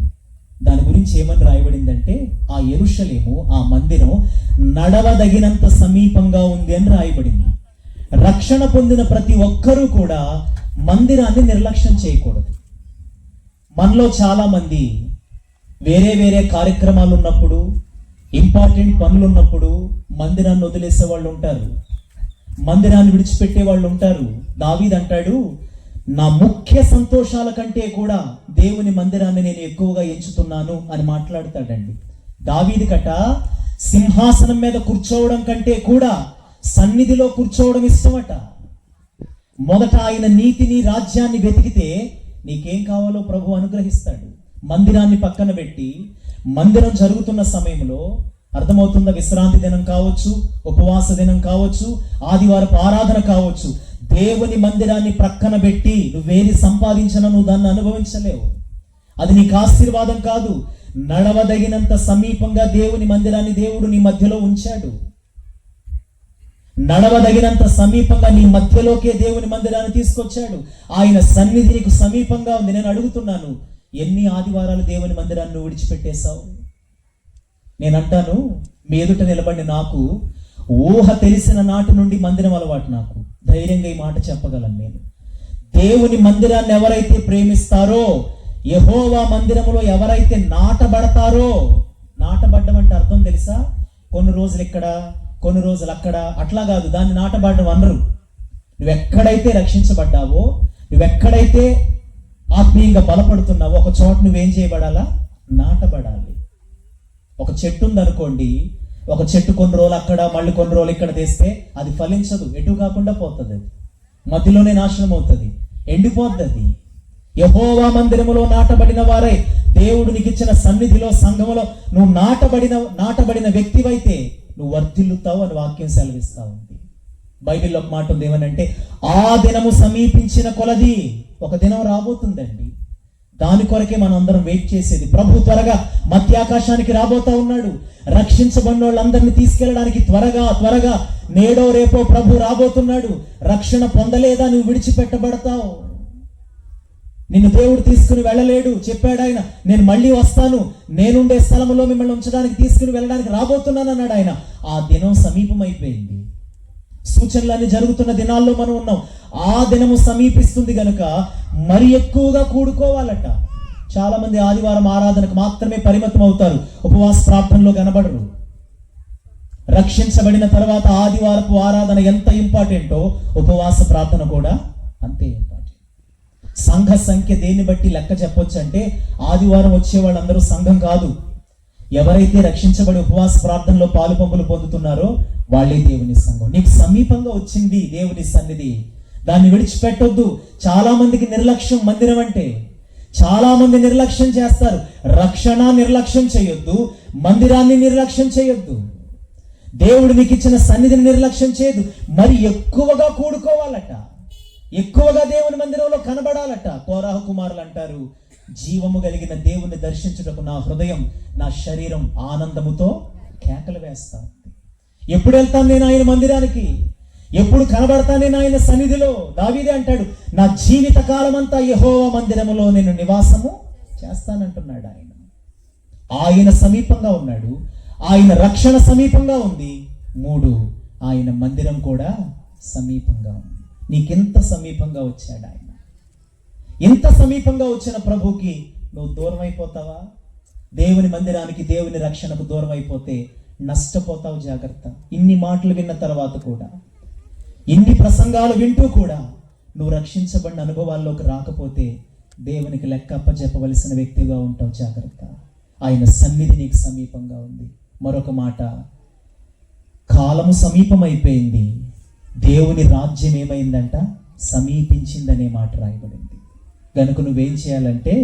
దాని గురించి ఏమని రాయబడిందంటే, ఆ యెరూషలేము, ఆ మందిరం నడవదగినంత సమీపంగా ఉంది అని రాయబడింది. రక్షణ పొందిన ప్రతి ఒక్కరూ కూడా మందిరాన్ని నిర్లక్ష్యం చేయకూడదు. మనలో చాలా మంది వేరే వేరే కార్యక్రమాలు ఉన్నప్పుడు, ఇంపార్టెంట్ పనులు ఉన్నప్పుడు మందిరాన్ని వదిలేసే వాళ్ళు ఉంటారు, మందిరాన్ని విడిచిపెట్టే వాళ్ళు ఉంటారు. దావీదు అంటాడు, నా ముఖ్య సంతోషాల కంటే కూడా దేవుని మందిరాన్ని నేను ఎక్కువగా ఎంచుతున్నాను అని మాట్లాడతాడండి. దావీదు కట సింహాసనం మీద కూర్చోవడం కంటే కూడా సన్నిధిలో కూర్చోవడం ఇష్టమట. మొదట ఆయన నీతిని, రాజ్యాన్ని వెతికితే నీకేం కావాలో ప్రభు అనుగ్రహిస్తాడు. మందిరాన్ని పక్కన పెట్టి, మందిరం జరుగుతున్న సమయంలో, అర్థమవుతుందా, విశ్రాంతి దినం కావచ్చు, ఉపవాస దినం కావచ్చు, ఆదివారపు ఆరాధన కావచ్చు, దేవుని మందిరాన్ని ప్రక్కన పెట్టి నువ్వేది సంపాదించినా నువ్వు దాన్ని అనుభవించలేవు. అది నీకు ఆశీర్వాదం కాదు. నడవదగినంత సమీపంగా దేవుని మందిరాన్ని దేవుడు నీ మధ్యలో ఉంచాడు. నడవదగినంత సమీపంగా నీ మధ్యలోకే దేవుని మందిరాన్ని తీసుకొచ్చాడు. ఆయన సన్నిధి నీకు సమీపంగా ఉంది. నేను అడుగుతున్నాను, ఎన్ని ఆదివారాలు దేవుని మందిరాన్ని నువ్వు విడిచిపెట్టేశావు? నేను అంటాను, మీ ఎదుట నిలబడి నాకు ఊహ తెలిసిన నాటి నుండి మందిరం అలవాటు. నాకు ధైర్యంగా ఈ మాట చెప్పగలను. నేను దేవుని మందిరాన్ని ఎవరైతే ప్రేమిస్తారో, యెహోవా మందిరములో ఎవరైతే నాటబడతారో, నాటబడ్డం అంటే అర్థం తెలుసా? కొన్ని రోజులు ఇక్కడ, కొన్ని రోజులు అక్కడ, అట్లా కాదు. దాన్ని నాటబడడం అనరు. నువ్వెక్కడైతే రక్షించబడ్డావో, నువ్వెక్కడైతే ఆత్మీయంగా బలపడుతున్నావో, ఒక చోట నువ్వేం చేయబడాలా? నాటబడాలి. ఒక చెట్టు ఉందనుకోండి, ఒక చెట్టు కొన్ని రోజులు అక్కడ, మళ్ళీ కొన్ని రోజులు ఇక్కడ తెస్తే అది ఫలించదు, ఎటు కాకుండా పోతుంది. అది మధ్యలోనే నాశనం అవుతుంది, ఎండిపోద్ది. అది యెహోవా మందిరములో నాటబడిన వారై, దేవుడు నీకు ఇచ్చిన సన్నిధిలో, సంఘములో నువ్వు నాటబడిన వ్యక్తివైతే నువ్వు వర్ధిల్లుతావు అని వాక్యం సెలవిస్తా ఉంది. బైబిల్లో ఒక మాట ఉంది, ఏమనంటే, ఆ దినము సమీపించిన కొలది. ఒక దినం రాబోతుందండి, దాని కొరకే మనం అందరం వెయిట్ చేసేది. ప్రభు త్వరగా మధ్యాకాశానికి రాబోతా ఉన్నాడు. రక్షించబడిన వాళ్ళందరినీ తీసుకెళ్ళడానికి త్వరగా నేడో రేపో ప్రభు రాబోతున్నాడు. రక్షణ పొందలేదా, నువ్వు విడిచిపెట్టబడతావు. నిన్ను దేవుడు తీసుకుని వెళ్ళలేడు. చెప్పాడు ఆయన, నేను మళ్ళీ వస్తాను, నేనుండే స్థలంలో మిమ్మల్ని ఉంచడానికి, తీసుకుని వెళ్ళడానికి రాబోతున్నాను అన్నాడు ఆయన. ఆ దినం సమీపమైపోయింది. సూచనలన్నీ జరుగుతున్న దినాల్లో మనం ఉన్నాం. ఆ దినము సమీపిస్తుంది గనుక మరి ఎక్కువగా కూడుకోవాలట. చాలా మంది ఆదివారం ఆరాధనకు మాత్రమే పరిమితం అవుతారు, ఉపవాస ప్రార్థనలో కనబడరు. రక్షించబడిన తర్వాత ఆదివారపు ఆరాధన ఎంత ఇంపార్టెంటో ఉపవాస ప్రార్థన కూడా అంతే ఇంపార్టెంట్. సంఘ సంఖ్య దేన్ని బట్టి లెక్క చెప్పొచ్చు అంటే, ఆదివారం వచ్చే వాళ్ళందరూ సంఘం కాదు. ఎవరైతే రక్షించబడి ఉపవాస ప్రార్థనలో పాలు పంపులు పొందుతున్నారో వాళ్ళే దేవుని సంఘం. నీకు సమీపంగా వచ్చింది దేవుని సన్నిధి, దాన్ని విడిచిపెట్టొద్దు. చాలా మందికి నిర్లక్ష్యం మందిరం అంటే. చాలా మంది నిర్లక్ష్యం చేస్తారు. రక్షణ నిర్లక్ష్యం చేయొద్దు, మందిరాన్ని నిర్లక్ష్యం చేయొద్దు, దేవుడు నీకు ఇచ్చిన సన్నిధిని నిర్లక్ష్యం చేయొద్దు. మరి ఎక్కువగా కూడుకోవాలట. ఎక్కువగా దేవుని మందిరంలో కనబడాలట. కోరాహు కుమారులు అంటారు, జీవము కలిగిన దేవుని దర్శించుటకు నా హృదయం, నా శరీరం ఆనందముతో కేకలు వేస్తా ఉంది. ఎప్పుడు వెళ్తాను నేను ఆయన మందిరానికి? ఎప్పుడు కనబడతాను నేను ఆయన సన్నిధిలో? దావీదే అంటాడు, నా జీవిత కాలం అంతా యెహోవా మందిరములో నేను నివాసము చేస్తానంటున్నాడు. ఆయన సమీపంగా ఉన్నాడు, ఆయన రక్షణ సమీపంగా ఉంది. 3, ఆయన మందిరం కూడా సమీపంగా ఉంది. నీకెంత సమీపంగా వచ్చాడు ఆయన? ఇంత సమీపంగా వచ్చిన ప్రభుకి నువ్వు దూరం అయిపోతావా? దేవుని మందిరానికి, దేవుని రక్షణకు దూరం అయిపోతే నష్టపోతావు. జాగ్రత్త. ఇన్ని మాటలు విన్న తర్వాత కూడా, ఇన్ని ప్రసంగాలు వింటూ కూడా నువ్వు రక్షించబడిన అనుభవాల్లోకి రాకపోతే దేవునికి లెక్క అప్పచెప్పవలసిన వ్యక్తిగా ఉంటావు. జాగ్రత్త. ఆయన సన్నిధి నీకు సమీపంగా ఉంది. మరొక మాట, కాలము సమీపమైపోయింది, దేవుని రాజ్యం ఏమైందంట? సమీపించిందనే మాట రాయబడింది. కనుక నువ్వేం చేయాలంటే,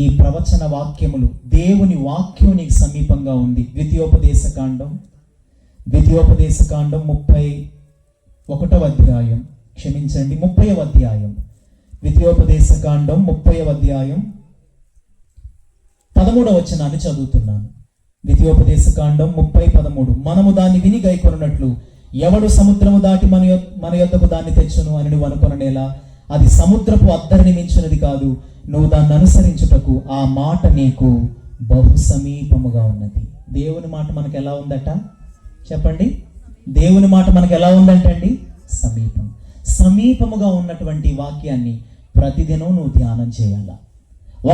ఈ ప్రవచన వాక్యములు, దేవుని వాక్యం నీకు సమీపంగా ఉంది. ద్వితీయోపదేశకాండం 31వ అధ్యాయం, క్షమించండి 30వ అధ్యాయం, ద్వితీయోపదేశకాండం 30వ అధ్యాయం 13వ వచనాన్ని చదువుతున్నాను. ద్వితీయోపదేశకాండం 30:13. మనము దాన్ని విని గైకొనున్నట్లు ఎవడు సముద్రము దాటి మన యొద్దకు దాన్ని తెచ్చును అని నువ్వు అనుకొననేలా, అది సముద్రపు అద్దరిని మించినది కాదు. నువ్వు దాన్ని అనుసరించుటకు ఆ మాట నీకు బహు సమీపముగా ఉన్నది. దేవుని మాట మనకు ఎలా ఉందట? చెప్పండి. దేవుని మాట మనకు ఎలా ఉందంటండి? సమీపముగా ఉన్నటువంటి వాక్యాన్ని ప్రతిదినం నువ్వు ధ్యానం చేయాలా.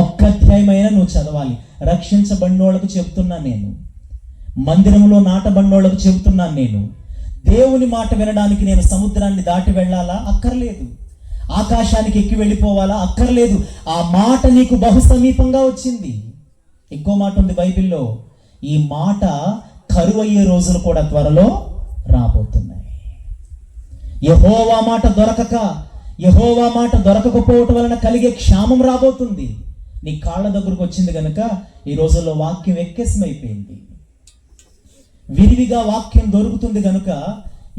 ఒక్క అధ్యాయమైనా నువ్వు చదవాలి. రక్షించబడినోళ్ళకు చెప్తున్నాను నేను, మందిరంలో నాటబడినోళ్ళకు చెబుతున్నాను నేను. దేవుని మాట వినడానికి నేను సముద్రాన్ని దాటి వెళ్ళాలా? అక్కర్లేదు. ఆకాశానికి ఎక్కి వెళ్ళిపోవాలా? అక్కర్లేదు. ఆ మాట నీకు బహు సమీపంగా వచ్చింది. ఇంకో మాట ఉంది బైబిల్లో, ఈ మాట కరువయ్యే రోజులు కూడా త్వరలో రాబోతున్నాయి. యెహోవా మాట దొరకకపోవటం వలన కలిగే క్షామం రాబోతుంది. నీ కాళ్ళ దగ్గరకు వచ్చింది కనుక ఈ రోజుల్లో వాక్యం ఎక్కేసమైపోయింది. విరివిగా వాక్యం దొరుకుతుంది కనుక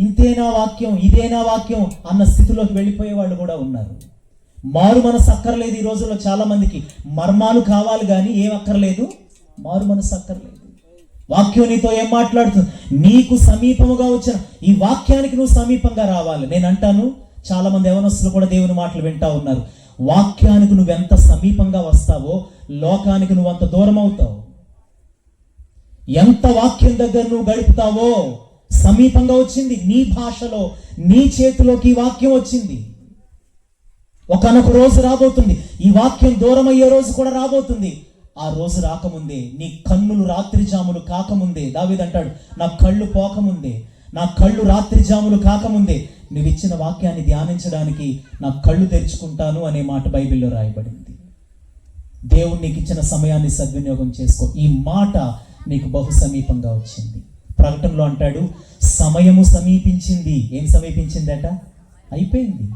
ఇంతేనా వాక్యం, ఇదేనా వాక్యం అన్న స్థితిలోకి వెళ్ళిపోయే వాళ్ళు కూడా ఉన్నారు. మారు మనసు అక్కర్లేదు. ఈ రోజుల్లో చాలా మందికి మర్మాలు కావాలి కానీ ఏం అక్కర్లేదు, మారు మనసు అక్కర్లేదు. వాక్యం నీతో ఏం మాట్లాడుతుంది? నీకు సమీపముగా వచ్చిన ఈ వాక్యానికి నువ్వు సమీపంగా రావాలి. నేను అంటాను, చాలా మంది యవనస్తులు కూడా దేవుని మాటలు వింటా ఉన్నారు. వాక్యానికి నువ్వెంత సమీపంగా వస్తావో లోకానికి నువ్వు అంత దూరం అవుతావు. ఎంత వాక్యం దగ్గర నువ్వు గడుపుతావో సమీపంగా వచ్చింది. నీ భాషలో, నీ చేతిలోకి వాక్యం వచ్చింది. ఒకనొక రోజు రాబోతుంది, ఈ వాక్యం దూరం అయ్యే రోజు కూడా రాబోతుంది. ఆ రోజు రాకముందే, నీ కన్నులు రాత్రి జాములు కాకముందే, దావీదు అంటాడు, నా కళ్ళు పోకముందే, నా కళ్ళు రాత్రి జాములు కాకముందే నువ్వు ఇచ్చిన వాక్యాన్ని ధ్యానించడానికి నా కళ్ళు తెరుచుకుంటాను అనే మాట బైబిల్లో రాయబడింది. దేవుడు నీకు ఇచ్చిన సమయాన్ని సద్వినియోగం చేసుకో. ఈ మాట నీకు బహు సమీపంగా వచ్చింది. ప్రకటనలో అంటాడు, సమయము సమీపించింది. ఏం సమీపించిందట? అయిపోయింది.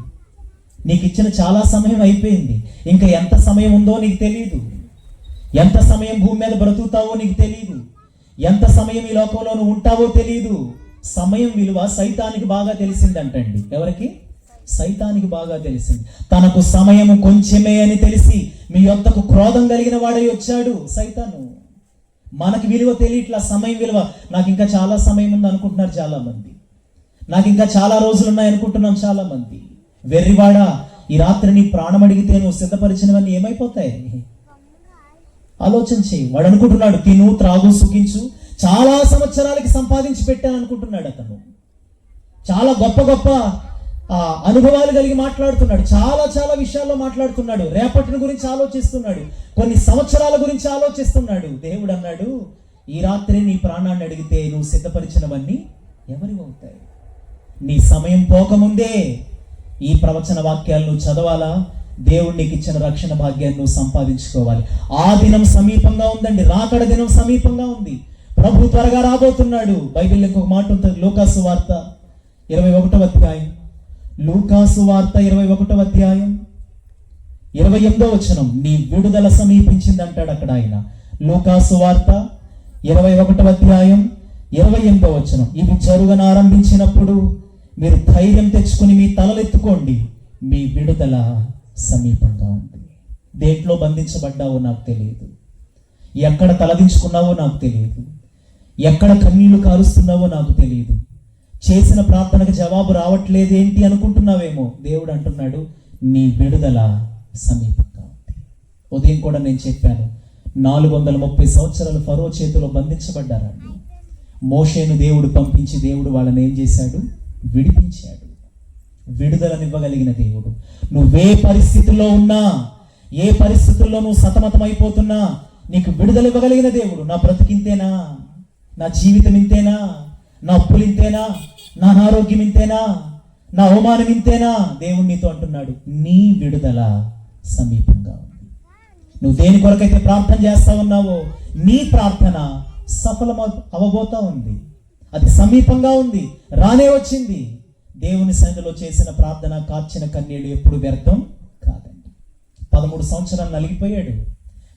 నీకు ఇచ్చిన చాలా సమయం అయిపోయింది. ఇంకా ఎంత సమయం ఉందో నీకు తెలియదు. ఎంత సమయం భూమి మీద బ్రతుకుతావో నీకు తెలియదు. ఎంత సమయం ఈ లోకంలో నువ్వు ఉంటావో తెలియదు. సమయం విలువ సైతానికి బాగా తెలిసిందంటండి. ఎవరికి? సైతానికి బాగా తెలిసింది. తనకు సమయం కొంచెమే అని తెలిసి మీ యొద్దకు క్రోధం కలిగిన వాడై వచ్చాడు సైతాను. మనకి విలువ తెలియట్లా, సమయం విలువ. నాకు ఇంకా చాలా సమయం ఉంది అనుకుంటున్నారు చాలా మంది. నాకు ఇంకా చాలా రోజులు ఉన్నాయి అనుకుంటున్నాం చాలా మంది. వెర్రివాడా, ఈ రాత్రి నీ ప్రాణం అడిగితే నువ్వు సిద్ధపరిచినవన్నీ ఏమైపోతాయి? ఆలోచన చేయి. వాడు అనుకుంటున్నాడు, తిను త్రాగు సుఖించు, చాలా సంవత్సరాలకి సంపాదించి పెట్టాను అనుకుంటున్నాడు. అతను చాలా గొప్ప గొప్ప అనుభవాలు కలిగి మాట్లాడుతున్నాడు. చాలా చాలా విషయాల్లో మాట్లాడుతున్నాడు. రేపటిని గురించి ఆలోచిస్తున్నాడు. కొన్ని సంవత్సరాల గురించి ఆలోచిస్తున్నాడు. దేవుడు అన్నాడు, ఈ రాత్రి నీ ప్రాణాన్ని అడిగితే నువ్వు సిద్ధపరిచినవన్నీ ఎవరివి అవుతాయి? నీ సమయం పోకముందే ఈ ప్రవచన వాక్యాలు నువ్వు చదవాలా? దేవుడు నీకు ఇచ్చిన రక్షణ భాగ్యాన్ని నువ్వు సంపాదించుకోవాలి. ఆ దినం సమీపంగా ఉందండి. రాకడ దినం సమీపంగా ఉంది. ప్రభు త్వరగా రాబోతున్నాడు. బైబిల్ ఇంకొక మాట ఉంటుంది, లూకాసు వార్త 21వ అధ్యాయం. లూకాసు వార్త 21వ అధ్యాయం 28వ వచనం. నీ విడుదల సమీపించింది అంటాడు అక్కడ ఆయన. లూకాసు వార్త 21వ అధ్యాయం 28వ వచనం. ఇవి జరుగనారంభించినప్పుడు మీరు ధైర్యం తెచ్చుకుని మీ తలలెత్తుకోండి, మీ విడుదల సమీపంగా ఉంది. దేంట్లో బంధించబడ్డావో నాకు తెలియదు, ఎక్కడ తలదించుకున్నావో నాకు తెలియదు, ఎక్కడ కన్నీళ్లు కారుస్తున్నావో నాకు తెలియదు, చేసిన ప్రార్థనకు జవాబు రావట్లేదేంటి అనుకుంటున్నావేమో. దేవుడు అంటున్నాడు, నీ విడుదల సమీపంగా ఉంది. ఉదయం కూడా నేను చెప్పాను, 430 సంవత్సరాలు ఫరో చేతిలో బంధించబడ్డారండి. మోషేను దేవుడు పంపించి దేవుడు వాళ్ళని ఏం చేశాడు? విడిపించాడు. విడుదలనివ్వగలిగిన దేవుడు. నువ్వే పరిస్థితుల్లో ఉన్నా, ఏ పరిస్థితుల్లో నువ్వు సతమతమైపోతున్నా, నీకు విడుదల ఇవ్వగలిగిన దేవుడు. నా బ్రతికింతేనా, నా జీవితం ఇంతేనా, నా అప్పులు ఇంతేనా, నా అనారోగ్యం ఇంతేనా, నా అవమానం ఇంతేనా? దేవుడు నీతో అంటున్నాడు, నీ విడుదల సమీపంగా ఉంది. నువ్వు దేని కొరకైతే ప్రార్థన చేస్తా ఉన్నావో నీ ప్రార్థన సఫలం అవ్వబోతా ఉంది. అది సమీపంగా ఉంది, రానే వచ్చింది. దేవుని సన్నిధిలో చేసిన ప్రార్థన, కార్చిన కన్నీళ్లు ఎప్పుడు వ్యర్థం కాదండి. 13 సంవత్సరాలు నలిగిపోయాడు,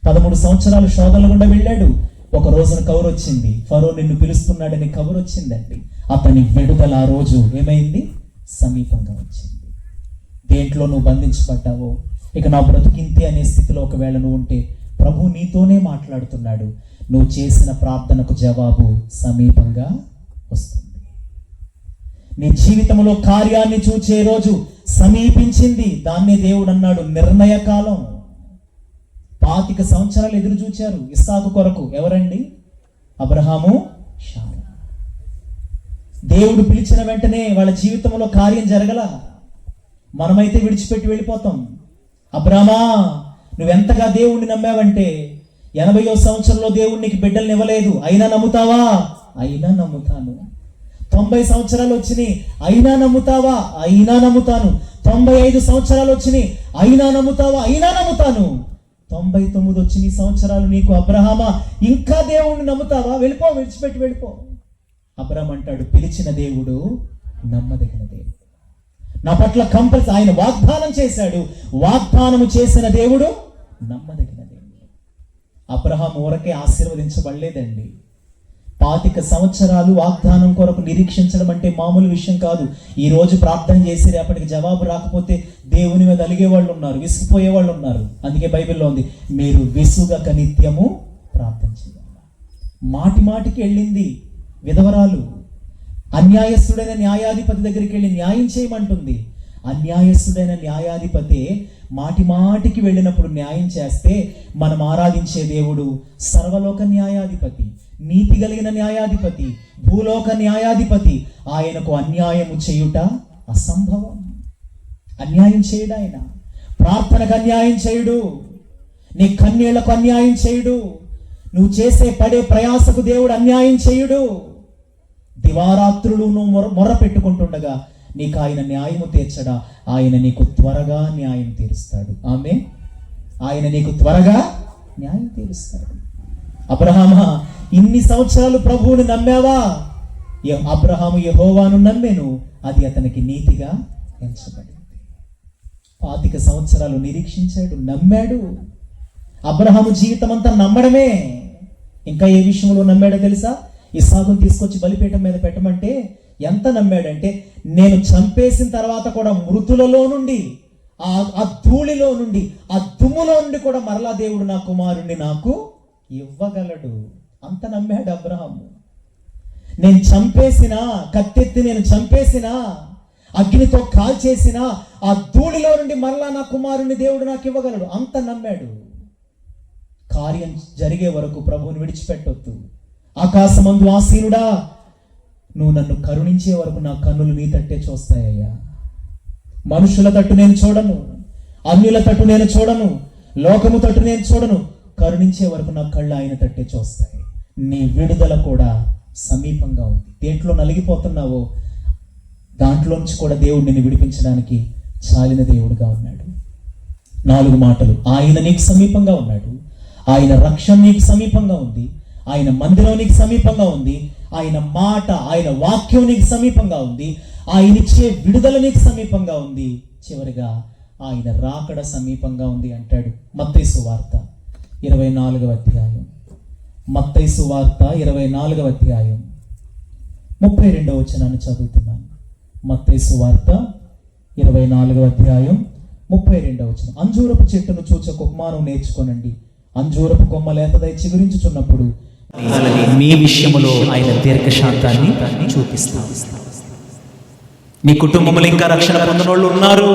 13 సంవత్సరాలు శోధనల గుండా వెళ్ళాడు. ఒక రోజున కబురు వచ్చింది, ఫరో నిన్ను పిలుస్తున్నాడని కబురు వచ్చిందండి. అతని విడుదల ఆ రోజు ఏమైంది? సమీపంగా వచ్చింది. దేంట్లో నువ్వు బంధించబడ్డావో, ఇక నా బ్రతుకింతే అనే స్థితిలో ఒకవేళ నువ్వు ఉంటే, ప్రభు నీతోనే మాట్లాడుతున్నాడు. నువ్వు చేసిన ప్రార్థనకు జవాబు సమీపంగా వస్తుంది. నీ జీవితంలో కార్యాన్ని చూచే రోజు సమీపించింది. దాన్నే దేవుడు అన్నాడు నిర్ణయ కాలం. 25 సంవత్సరాలు ఎదురు చూచారు ఇస్సాకు కొరకు. ఎవరండి? అబ్రహాము, శారా. దేవుడు పిలిచిన వెంటనే వాళ్ళ జీవితంలో కార్యం జరగల. మనమైతే విడిచిపెట్టి వెళ్ళిపోతాం. అబ్రహామా, నువ్వెంతగా దేవుణ్ణి నమ్మావంటే 80వ సంవత్సరంలో దేవుడు నీకు బిడ్డల్ని ఇవ్వలేదు, అయినా నమ్ముతావా? అయినా నమ్ముతాను. 90 సంవత్సరాలు వచ్చినాయి, అయినా నమ్ముతావా? అయినా నమ్ముతాను. 95 సంవత్సరాలు వచ్చినాయి, అయినా నమ్ముతావా? అయినా నమ్ముతాను. 99 వచ్చిన సంవత్సరాలు నీకు అబ్రహామా, ఇంకా దేవుణ్ణి నమ్ముతావా? వెళ్ళిపో, విడిచిపెట్టి వెళ్ళిపో. అబ్రహాం అంటాడు, పిలిచిన దేవుడు నమ్మదగిన దేవుడు. నా పట్ల కంపల్సరీ ఆయన వాగ్దానం చేశాడు, వాగ్దానము చేసిన దేవుడు నమ్మదగిన దేవుడు. అబ్రహాం ఊరకే ఆశీర్వదించబడలేదండి. 25 సంవత్సరాలు వాగ్దానం కొరకు నిరీక్షించడం అంటే మామూలు విషయం కాదు. ఈ రోజు ప్రార్థన చేసి రేపటికి జవాబు రాకపోతే దేవుని మీద అలిగే వాళ్ళు ఉన్నారు, విసిగిపోయే వాళ్ళు ఉన్నారు. అందుకే బైబిల్లో ఉంది, మీరు విసుగక నిత్యము ప్రార్థన చేయాలి. మాటి మాటికి వెళ్ళింది విధవరాలు, అన్యాయస్తుడైన న్యాయాధిపతి దగ్గరికి వెళ్ళి న్యాయం చేయమంటుంది. అన్యాయస్తుడైన న్యాయాధిపతి మాటి మాటికి వెళ్ళినప్పుడు న్యాయం చేస్తే, మనం ఆరాధించే దేవుడు సర్వలోక న్యాయాధిపతి, నీతి కలిగిన న్యాయాధిపతి, భూలోక న్యాయాధిపతి. ఆయనకు అన్యాయము చేయుట అసంభవం. అన్యాయం చేయడు ఆయన. ప్రార్థనకు అన్యాయం చేయుడు, నీ కన్నీళ్లకు అన్యాయం చేయుడు, నువ్వు చేసే పడే ప్రయాసకు దేవుడు అన్యాయం చేయుడు. దివారాత్రులు నువ్వు మొర్ర పెట్టుకుంటుండగా నీకు ఆయన న్యాయము తీర్చడా? ఆయన నీకు త్వరగా న్యాయం తీరుస్తాడు. ఆమేన్. ఆయన నీకు త్వరగా న్యాయం తీరుస్తాడు. అబ్రహామా, ఇన్ని సంవత్సరాలు ప్రభువుని నమ్మావా? అబ్రహాము యెహోవాను నమ్మెను, అది అతనికి నీతిగా ఎంచబడింది. 25 సంవత్సరాలు నిరీక్షించాడు, నమ్మాడు. అబ్రహాము జీవితం అంతా నమ్మడమే. ఇంకా ఏ విషయంలో నమ్మాడో తెలుసా? ఇస్సాకును తీసుకొచ్చి బలిపీఠం మీద పెట్టమంటే ఎంత నమ్మాడంటే, నేను చంపేసిన తర్వాత కూడా మృతులలో నుండి, ఆ ధూళిలో నుండి, ఆ దుమ్ములో నుండి కూడా మరలా దేవుడు నా కుమారుణ్ణి నాకు ఇవ్వగలడు. అంత నమ్మాడు అబ్రహాము. నేను చంపేసినా, కత్తెత్తి నేను చంపేసినా, అగ్నితో కాల్చేసినా, ఆ ధూళిలో నుండి మరలా నా కుమారుణ్ణి దేవుడు నాకు ఇవ్వగలడు. అంత నమ్మాడు. కార్యం జరిగే వరకు ప్రభువుని విడిచిపెట్టొద్దు. ఆకాశమందు ఆసీనుడా, నువ్వు నన్ను కరుణించే వరకు నా కన్నులు నీ తట్టే చూస్తాయ్యా. మనుషుల తట్టు నేను చూడను, అన్యుల తట్టు నేను చూడను, లోకము తట్టు నేను చూడను. కరుణించే వరకు నా కళ్ళు ఆయన తట్టే చూస్తాయి. నీ విడుదల కూడా సమీపంగా ఉంది. దేంట్లో నలిగిపోతున్నావో దాంట్లోంచి కూడా దేవుడు నిన్ను విడిపించడానికి చాలిన దేవుడుగా ఉన్నాడు. 4 మాటలు. ఆయన నీకు సమీపంగా ఉన్నాడు, ఆయన రక్షణ నీకు సమీపంగా ఉంది, ఆయన మందిరం నీకు సమీపంగా ఉంది, ఆయన మాట, ఆయన వాక్యం నీకు సమీపంగా ఉంది, ఆయన ఇచ్చే విడుదల నీకు సమీపంగా ఉంది, చివరిగా ఆయన రాకడ సమీపంగా ఉంది అంటాడు. మత్తయి సువార్త 24వ అధ్యాయం, మత్తయి సువార్త 24వ అధ్యాయం 32వ వచనాన్ని చదువుతున్నాను. మత్తయి సువార్త 24వ అధ్యాయం 32వ వచనం. అంజూరపు చెట్టును చూచక ఉపమానం నేర్చుకోనండి. అంజూరపు కొమ్మ లేతదై చిగురించుచున్నప్పుడు మీ విషయములో ఆయన దీర్ఘశాంతాన్ని చూపిస్తాడు. నీ కుటుంబంలో ఇంకా రక్షణ పొందిన వాళ్ళు ఉన్నారు.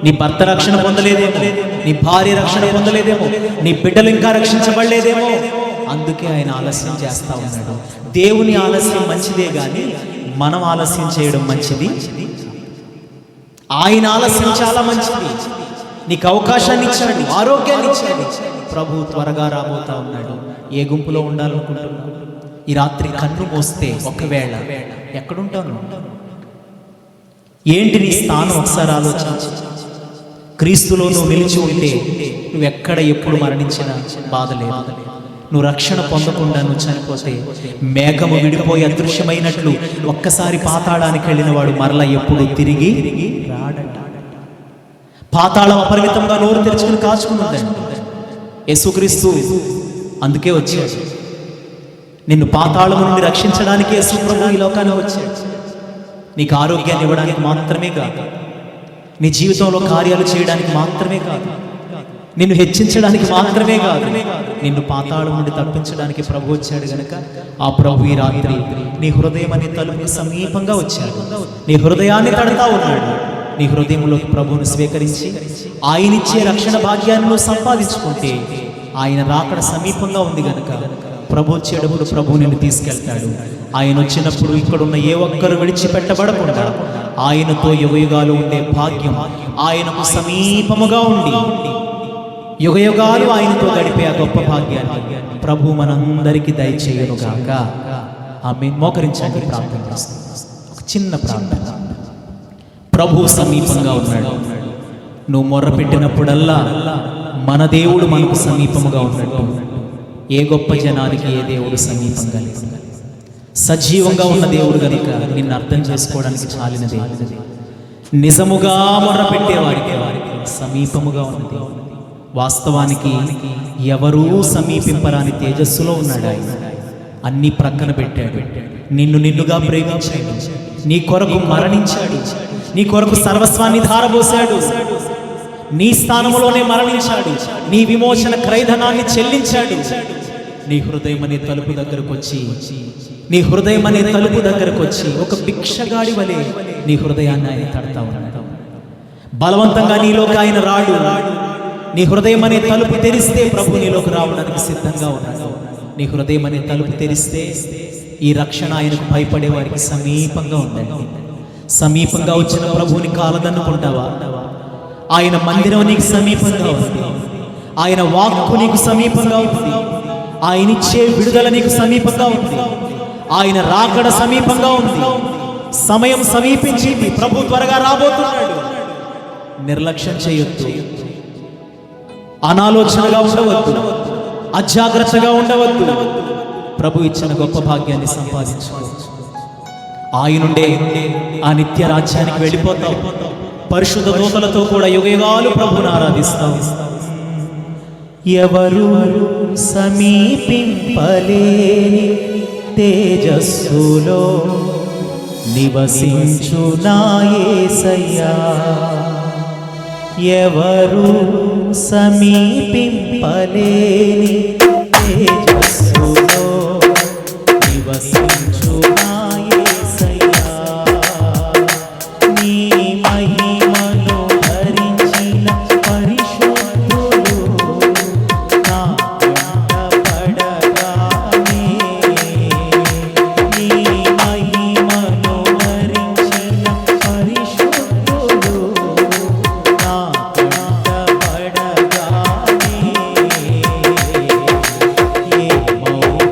నీ భర్త రక్షణ పొందలేదేమో, నీ భార్య రక్షణ పొందలేదేమో, నీ బిడ్డలు ఇంకా రక్షించబడలేదేమో. అందుకే ఆయన ఆలస్యం చేస్తా ఉన్నాడు. దేవుని ఆలస్యం మంచిదే కానీ మనం ఆలస్యం చేయడం మంచిది. ఆయన ఆలస్యం చాలా మంచిది. నీకు అవకాశాన్ని ఇచ్చాడు, ఆరోగ్యాన్ని ఇచ్చాడు. ప్రభు త్వరగా రాబోతా ఉన్నాడు. ఏ గుంపులో ఉండాలనుకుంటున్నావు? ఈ రాత్రి కన్ను మోస్తే ఒకవేళ ఎక్కడుంటాను? ఏంటి నీ స్థానం? ఒకసారి ఆలోచించు. క్రీస్తులో నువ్వు నిలిచి ఉంటే నువ్వు ఎక్కడ ఎప్పుడు మరణించినా బాధ లేదు. నువ్వు రక్షణ పొందకుండా నువ్వు చనిపోతే మేఘము విడిపోయి అదృశ్యమైనట్లు ఒక్కసారి పాతాళానికి వెళ్ళిన వాడు మరలా ఎప్పుడు తిరిగి రాడట. పాతాళం అపరిమితంగా నోరు తెరుచుకుని కాచుకుంటుందండి. యేసుక్రీస్తు అందుకే వచ్చాడు. నిన్ను పాతాళం నుండి రక్షించడానికి యేసు ప్రభు ఈ లోకానికి వచ్చాడు. నీకు ఆరోగ్యాన్ని ఇవ్వడానికి మాత్రమే కాదు, నీ జీవితంలో కార్యాలు చేయడానికి మాత్రమే కాదు, నిన్ను హెచ్చించడానికి మాత్రమే కాదు, నిన్ను పాతాళం నుండి తప్పించడానికి ప్రభు వచ్చాడు గనక ఆ ప్రభు ఈ రాత్రి నీ హృదయం అనే తలుపు సమీపంగా వచ్చాడు. నీ హృదయాన్ని తడతా ఉన్నాడు. నీ హృదయంలోకి ప్రభువును స్వీకరించి ఆయనిచ్చే రక్షణ భాగ్యాన్ని నువ్వు సంపాదించుకుంటే ఆయన రాకడ సమీపంగా ఉంది గనక ప్రభు వచ్చేటప్పుడు ప్రభు నిన్ను తీసుకెళ్తాడు. ఆయన వచ్చినప్పుడు ఇక్కడున్న ఏ ఒక్కరు విడిచిపెట్టబడకుండా ఆయనతో యుగయుగాలు ఉండే భాగ్యం, ఆయనకు సమీపముగా ఉండి యుగయుగాలు ఆయనతో గడిపే ఆ గొప్ప భాగ్యాన్ని ప్రభు మనందరికీ దయచేయునుగాక. ఆమేన్. మోకరించండి, ప్రార్థన చేస్తాం. ఒక చిన్న ప్రార్థన. ప్రభు సమీపంగా ఉన్నాడు. నువ్వు మొర్ర పెట్టినప్పుడల్లా మన దేవుడు మనకు సమీపముగా ఉన్నట్టు ఏ గొప్ప జనానికి ఏ దేవుడు సమీపంగా లేదు. సజీవంగా ఉన్న దేవుడు కనుక నిన్ను అర్థం చేసుకోవడానికి చాలిన దేవుడు. నిజముగా మొర్ర పెట్టేవారికి సమీపముగా ఉన్న దేవుడు. వాస్తవానికి ఎవరూ సమీపింపరాని తేజస్సులో ఉన్నాడు ఆయన. అన్ని ప్రక్కన పెట్టాడు. నిన్నుగా ప్రేమించాడు. నీ కొరకు మరణించాడు. నీ కొరకు సర్వస్వాన్ని ధారపోశాడు. నీ స్థానంలోనే మరణించాడు. నీ విమోచన క్రయధనాన్ని చెల్లించాడు. నీ హృదయం అనే తలుపు దగ్గరకు వచ్చి ఒక భిక్షగాడి వలె నీ హృదయాన్ని ఆయన తడతా ఉన్నాడు. బలవంతంగా నీలోకి ఆయన రాడు. నీ హృదయం అనే తలుపు తెరిస్తే ప్రభు నీలోకి రావడానికి సిద్ధంగా ఉన్నాడు. నీ హృదయం అనే తలుపు తెరిస్తే ఈ రక్షణ ఆయనకు భయపడే వారికి సమీపంగా ఉందండి. సమీపంగా వచ్చిన ప్రభువుని కాలదన్నుకుంటావా? ఆయన మందిరం నీకు సమీపంగా ఉంది. ఆయన వాక్కు నీకు సమీపంగా ఉంది. ఆయన ఇచ్చే విడుదల నీకు సమీపంగా ఉంది. ఆయన రాకడ సమీపంగా ఉంది. సమయం సమీపించింది. ప్రభు త్వరగా రాబోతున్నాడు. నిర్లక్ష్యం చేయొద్దు. అనాలోచనగా ఉండవద్దు. అజాగ్రత్తగా ఉండవద్దు. ప్రభు ఇచ్చిన గొప్ప భాగ్యాన్ని సంపాదించుకోవచ్చు. ఆయనుండే ఆ నిత్య రాజ్యానికి వెళ్ళిపోతావు. పరిశుద్ధ దూతలతో కూడా యుగయుగాలు ప్రభువును ఆరాధిస్తావు. ఎవరు సమీపింపలేని తేజస్సులో నివసించు నా యేసయ్యా. ఎవరు సమీపింపలేని తేజస్సులో నివసించు నా యేసయ్యా. నీ మహిమను ధరించిన పరిశుద్ధులు నా కంటపడగానే. నీ మహిమను ధరించిన పరిశుద్ధులు నా కంటపడగానే. ఏ మౌనో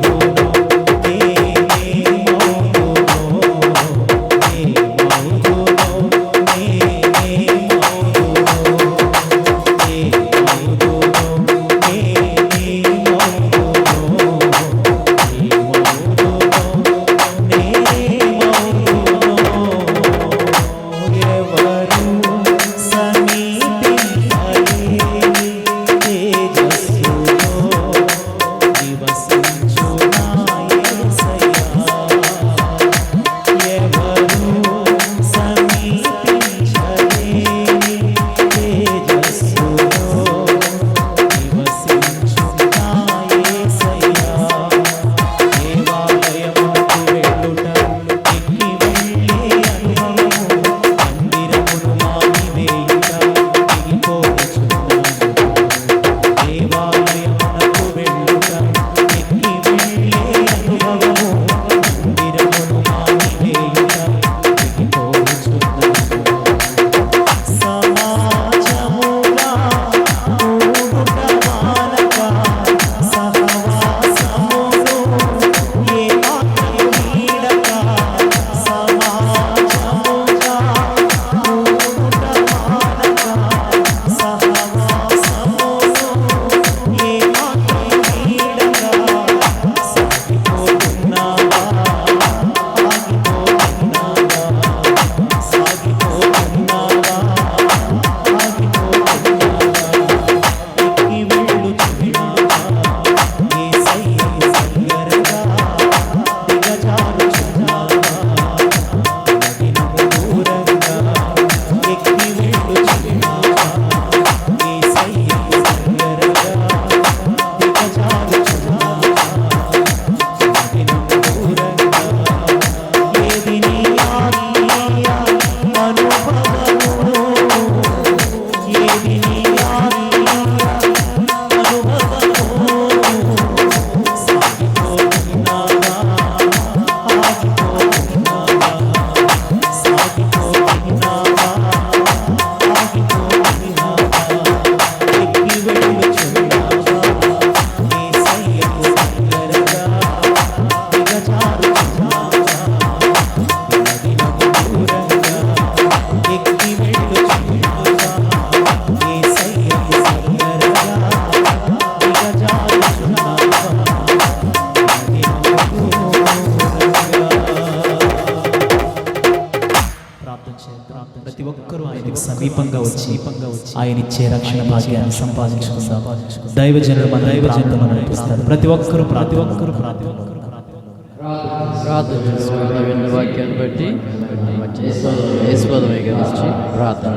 ప్రతి ఒక్కరూ ఆయనకు సమీపంగా వచ్చి ఆయన ఇచ్చే రక్షణ భాగ్యాన్ని సంపాదించుకుందాం. దైవజనులు మన దైవజనులు నడిపిస్తారు. ప్రతి ఒక్కరూ ప్రార్థన వాక్యాన్ని బట్టి యేసుపదం గురించి ప్రార్థన.